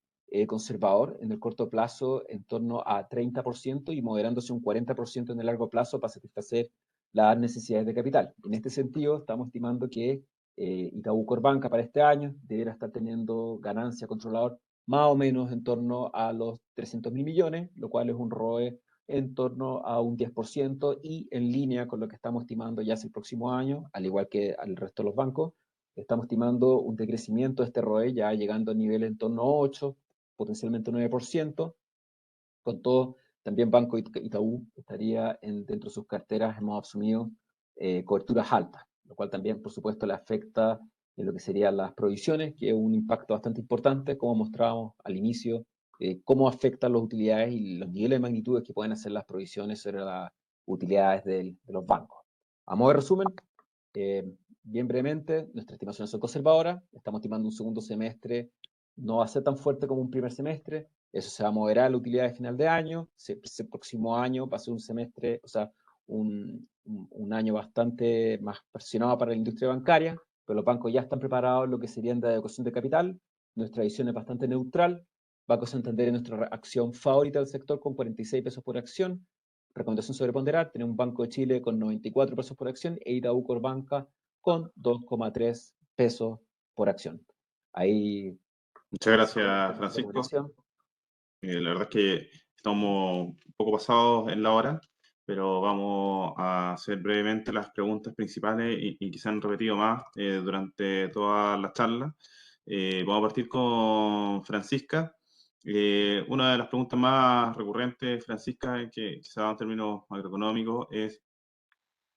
conservador en el corto plazo, en torno a 30% y moderándose un 40% en el largo plazo para satisfacer las necesidades de capital. En este sentido, estamos estimando que Itaú Corpbanca para este año deberá estar teniendo ganancia controlador más o menos en torno a los 300.000 millones, lo cual es un ROE en torno a un 10% y en línea con lo que estamos estimando ya hacia el próximo año, al igual que al resto de los bancos. Estamos estimando un decrecimiento de este ROE ya llegando a niveles en torno a 8, potencialmente 9%. Con todo, también Banco Itaú estaría dentro de sus carteras, hemos asumido coberturas altas, lo cual también, por supuesto, le afecta en lo que serían las provisiones, que es un impacto bastante importante, como mostrábamos al inicio, cómo afectan las utilidades y los niveles de magnitudes que pueden hacer las provisiones sobre las utilidades de los bancos. A modo de resumen, bien brevemente, nuestras estimaciones son conservadoras, estamos estimando un segundo semestre no va a ser tan fuerte como un primer semestre, eso se va a moderar la utilidad de final de año, ese próximo año va a ser un semestre, o sea, un año bastante más presionado para la industria bancaria, pero los bancos ya están preparados en lo que serían de adecuación de capital, nuestra visión es bastante neutral. Banco Santander es nuestra acción favorita del sector con 46 pesos por acción. Recomendación sobreponderar, tenemos Banco de Chile con 94 pesos por acción e Itaú Corbanca con 2,3 pesos por acción. Ahí. Muchas gracias, Francisco. La verdad es que estamos un poco pasados en la hora, pero vamos a hacer brevemente las preguntas principales y que se han repetido más durante toda la charla. Vamos a partir con Francisca. Una de las preguntas más recurrentes, Francisca, que se da en términos macroeconómicos, es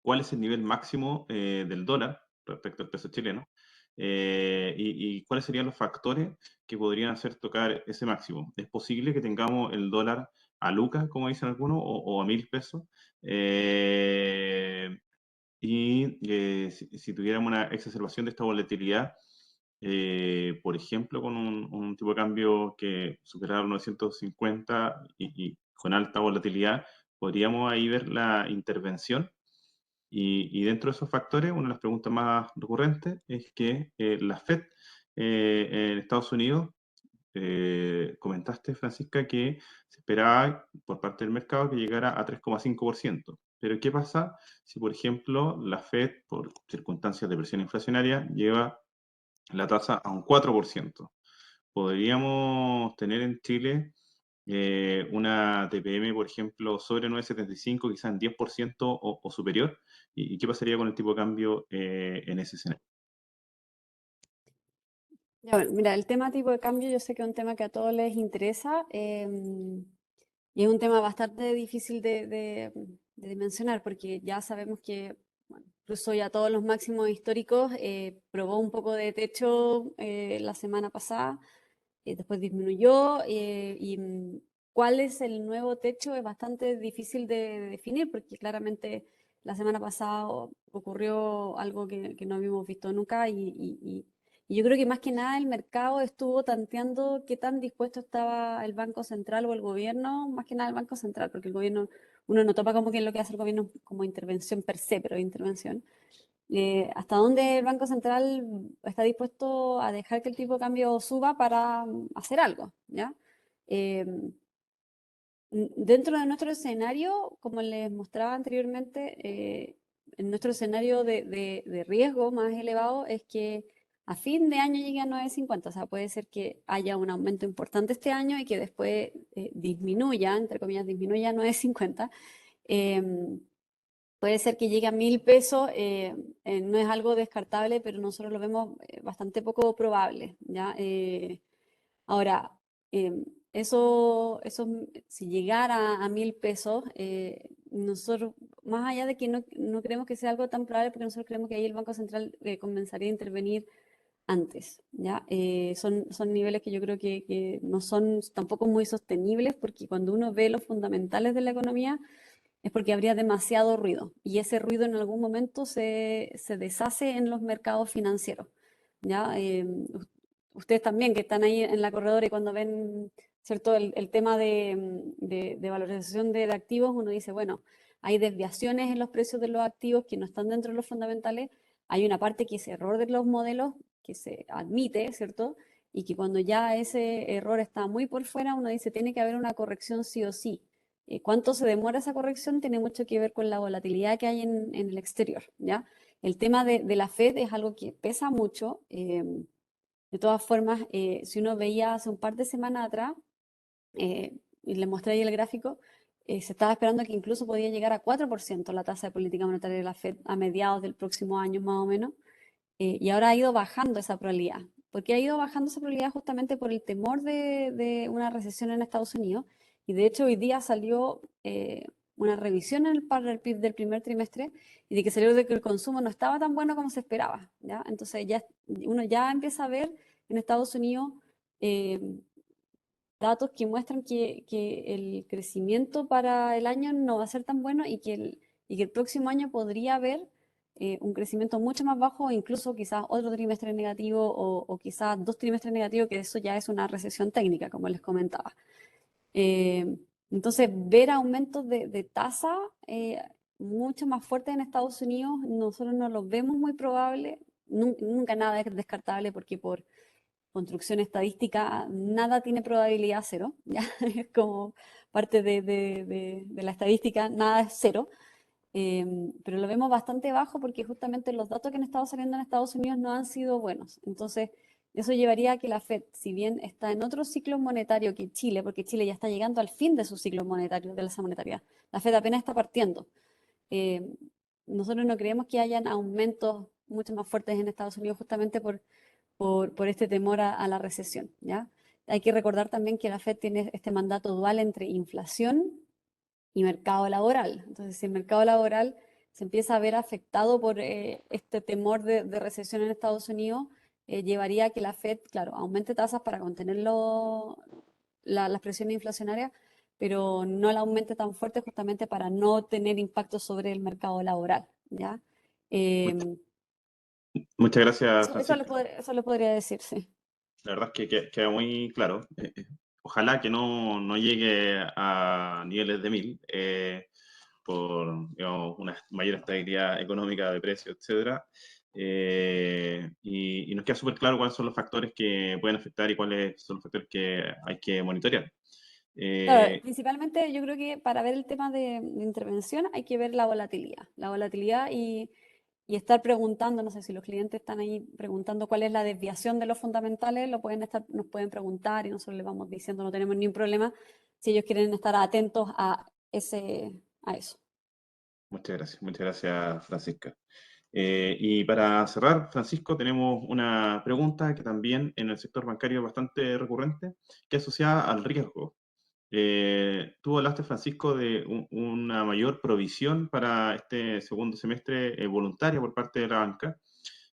¿cuál es el nivel máximo del dólar respecto al peso chileno? Y cuáles serían los factores que podrían hacer tocar ese máximo. ¿Es posible que tengamos el dólar a lucas, como dicen algunos, o a 1.000 pesos? Si tuviéramos una exacerbación de esta volatilidad, por ejemplo, con un tipo de cambio que superara los 950 y con alta volatilidad, ¿podríamos ahí ver la intervención? Y dentro de esos factores, una de las preguntas más recurrentes es que la Fed en Estados Unidos, comentaste, Francisca, que se esperaba por parte del mercado que llegara a 3,5%. Pero ¿qué pasa si, por ejemplo, la Fed, por circunstancias de presión inflacionaria, lleva la tasa a un 4%? ¿Podríamos tener en Chile una TPM, por ejemplo, sobre 9,75, quizás en 10% o superior? ¿Y qué pasaría con el tipo de cambio en ese escenario? Ya, bueno, mira, el tema tipo de cambio yo sé que es un tema que a todos les interesa y es un tema bastante difícil de dimensionar porque ya sabemos que bueno, incluso ya todos los máximos históricos probó un poco de techo la semana pasada, después disminuyó cuál es el nuevo techo es bastante difícil de definir porque claramente la semana pasada ocurrió algo que no habíamos visto nunca y yo creo que más que nada el mercado estuvo tanteando qué tan dispuesto estaba el Banco Central o el gobierno, más que nada el Banco Central, porque el gobierno, uno no topa como que es lo que hace el gobierno como intervención per se, pero intervención. ¿Hasta dónde el Banco Central está dispuesto a dejar que el tipo de cambio suba para hacer algo? ¿Ya? Eh, Dentro de nuestro escenario, como les mostraba anteriormente, en nuestro escenario de riesgo más elevado es que a fin de año llegue a 9,50. O sea, puede ser que haya un aumento importante este año y que después disminuya, entre comillas, disminuya a 9,50. Puede ser que llegue a 1.000 pesos, no es algo descartable, pero nosotros lo vemos bastante poco probable, ¿ya? Ahora, si llegara a 1.000 pesos, nosotros, más allá de que no creemos que sea algo tan probable, porque nosotros creemos que ahí el Banco Central comenzaría a intervenir antes, ¿ya? Son niveles que yo creo que no son tampoco muy sostenibles, porque cuando uno ve los fundamentales de la economía, es porque habría demasiado ruido y ese ruido en algún momento se deshace en los mercados financieros. ¿Ya? Ustedes también que están ahí en la corredora y cuando ven ¿cierto? El tema de valorización de activos, uno dice, bueno, hay desviaciones en los precios de los activos que no están dentro de los fundamentales, hay una parte que es error de los modelos que se admite, ¿cierto? Y que cuando ya ese error está muy por fuera, uno dice, tiene que haber una corrección sí o sí. ¿Cuánto se demora esa corrección? Tiene mucho que ver con la volatilidad que hay en el exterior, ¿ya? El tema de la Fed es algo que pesa mucho. De todas formas, si uno veía hace un par de semanas atrás, y le mostré ahí el gráfico, se estaba esperando que incluso podía llegar a 4% la tasa de política monetaria de la Fed a mediados del próximo año más o menos, y ahora ha ido bajando esa probabilidad. ¿Por qué ha ido bajando esa probabilidad? Justamente por el temor de una recesión en Estados Unidos. Y de hecho hoy día salió una revisión para el PIB del primer trimestre y de que salió de que el consumo no estaba tan bueno como se esperaba, ¿ya? Entonces uno ya empieza a ver en Estados Unidos eh, datos que muestran que el crecimiento para el año no va a ser tan bueno y que el próximo año podría haber un crecimiento mucho más bajo, o incluso quizás otro trimestre negativo o quizás 2 trimestres negativos, que eso ya es una recesión técnica, como les comentaba. Entonces, ver aumentos de tasa mucho más fuertes en Estados Unidos, nosotros no los vemos muy probable. Nunca nada es descartable porque construcción estadística, nada tiene probabilidad cero, ¿ya? Es como parte de la estadística, nada es cero. Pero lo vemos bastante bajo porque justamente los datos que han estado saliendo en Estados Unidos no han sido buenos. Entonces, eso llevaría a que la Fed, si bien está en otro ciclo monetario que Chile, porque Chile ya está llegando al fin de su ciclo monetario, de esa monetaria, la Fed apenas está partiendo. Eh, Nosotros no creemos que hayan aumentos mucho más fuertes en Estados Unidos justamente por este temor a la recesión, ¿ya? Hay que recordar también que la Fed tiene este mandato dual entre inflación y mercado laboral. Entonces, si el mercado laboral se empieza a ver afectado por este temor de recesión en Estados Unidos, llevaría a que la Fed, claro, aumente tasas para contener las presiones inflacionarias, pero no la aumente tan fuerte justamente para no tener impacto sobre el mercado laboral, ¿ya? Much- Eh, Muchas gracias, Francisco. eso lo podría decir, sí. La verdad es que queda muy claro. Ojalá que no llegue a niveles de 1000 por digamos, una mayor estabilidad económica de precios, etcétera. Y nos queda súper claro cuáles son los factores que pueden afectar y cuáles son los factores que hay que monitorear. Claro, Eh, principalmente yo creo que para ver el tema de intervención hay que ver la volatilidad y estar preguntando, no sé si los clientes están ahí preguntando cuál es la desviación de los fundamentales, nos pueden preguntar y nosotros les vamos diciendo, no tenemos ningún problema si ellos quieren estar atentos a eso. Muchas gracias, Francisca. Y para cerrar, Francisco, tenemos una pregunta que también en el sector bancario es bastante recurrente, que es asociada al riesgo. Tú hablaste, Francisco, de una mayor provisión para este segundo semestre voluntaria por parte de la banca.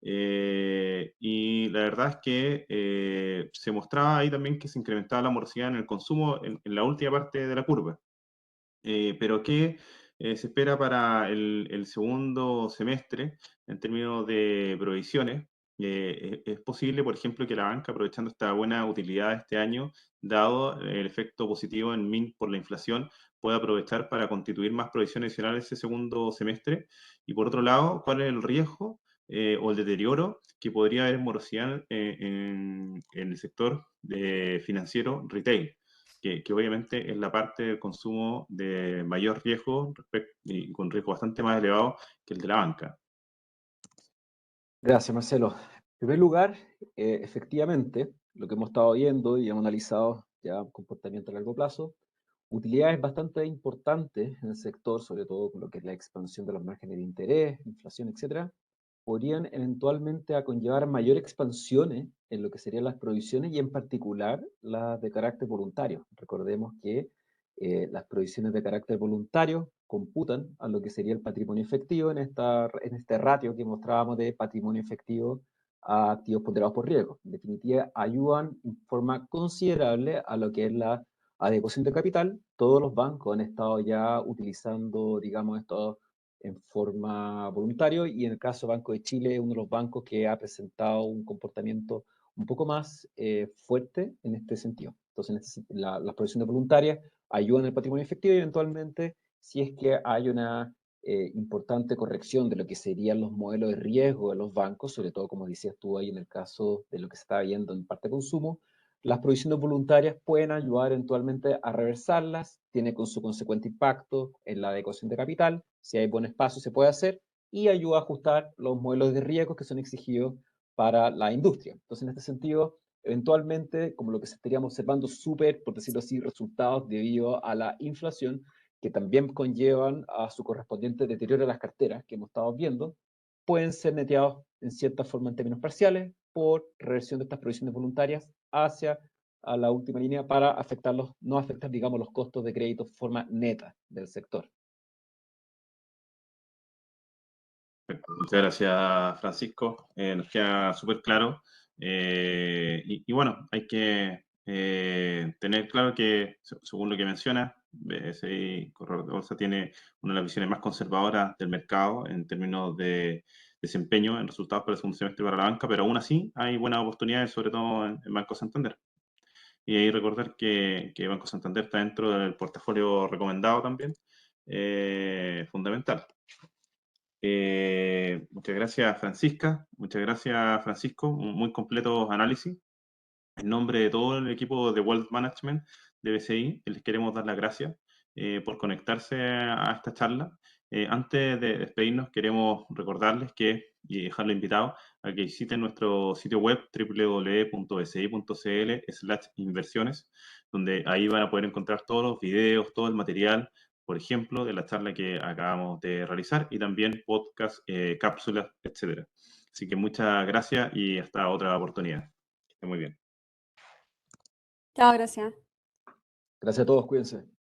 Y la verdad es que se mostraba ahí también que se incrementaba la morosidad en el consumo en la última parte de la curva. Pero ¿qué se espera para el segundo semestre en términos de provisiones? Es posible, por ejemplo, que la banca, aprovechando esta buena utilidad este año, dado el efecto positivo en MIN por la inflación, pueda aprovechar para constituir más provisiones adicionales ese segundo semestre. Y por otro lado, ¿cuál es el riesgo o el deterioro que podría haber en morosidad en el sector financiero retail? Que obviamente es la parte del consumo de mayor riesgo y con riesgo bastante más elevado que el de la banca. Gracias, Marcelo. En primer lugar, efectivamente, lo que hemos estado viendo y hemos analizado ya comportamiento a largo plazo, utilidades bastante importantes en el sector, sobre todo con lo que es la expansión de los márgenes de interés, inflación, etcétera, podrían eventualmente a conllevar mayor expansiones en lo que serían las provisiones y en particular las de carácter voluntario. Recordemos que las provisiones de carácter voluntario computan a lo que sería el patrimonio efectivo en este ratio que mostrábamos de patrimonio efectivo a activos ponderados por riesgo. En definitiva, ayudan en forma considerable a lo que es la adecuación de capital. Todos los bancos han estado ya utilizando, digamos, esto en forma voluntaria y en el caso Banco de Chile, uno de los bancos que ha presentado un comportamiento un poco más fuerte en este sentido. Entonces, las provisiones voluntarias ayudan el patrimonio efectivo y eventualmente, si es que hay una importante corrección de lo que serían los modelos de riesgo de los bancos, sobre todo, como decías tú ahí, en el caso de lo que se está viendo en parte de consumo, las provisiones voluntarias pueden ayudar eventualmente a reversarlas, tiene con su consecuente impacto en la adecuación de capital, si hay buen espacio se puede hacer, y ayuda a ajustar los modelos de riesgo que son exigidos para la industria. Entonces, en este sentido, eventualmente, como lo que estaríamos observando, súper, por decirlo así, resultados debido a la inflación, que también conllevan a su correspondiente deterioro de las carteras que hemos estado viendo, pueden ser neteados en cierta forma en términos parciales por reversión de estas provisiones voluntarias hacia a la última línea para afectarlos, no afectar, digamos, los costos de crédito de forma neta del sector. Muchas gracias, Francisco. Nos queda súper claro. Y bueno, hay que tener claro que, según lo que menciona, BSI Corredor de Bolsa tiene una de las visiones más conservadoras del mercado en términos de desempeño en resultados para el segundo semestre para la banca, pero aún así hay buenas oportunidades, sobre todo en Banco Santander. Y ahí recordar que Banco Santander está dentro del portafolio recomendado también, fundamental. Muchas gracias, Francisca. Muchas gracias, Francisco. Un muy completo análisis. En nombre de todo el equipo de Wealth Management de BCI, les queremos dar las gracias por conectarse a esta charla. Antes de despedirnos, queremos recordarles y dejarlo invitado a que visiten nuestro sitio web www.bci.cl/inversiones, donde ahí van a poder encontrar todos los videos, todo el material, por ejemplo, de la charla que acabamos de realizar y también podcast, cápsulas, etc. Así que muchas gracias y hasta otra oportunidad. Que esté muy bien. Chao, gracias. Gracias a todos, cuídense.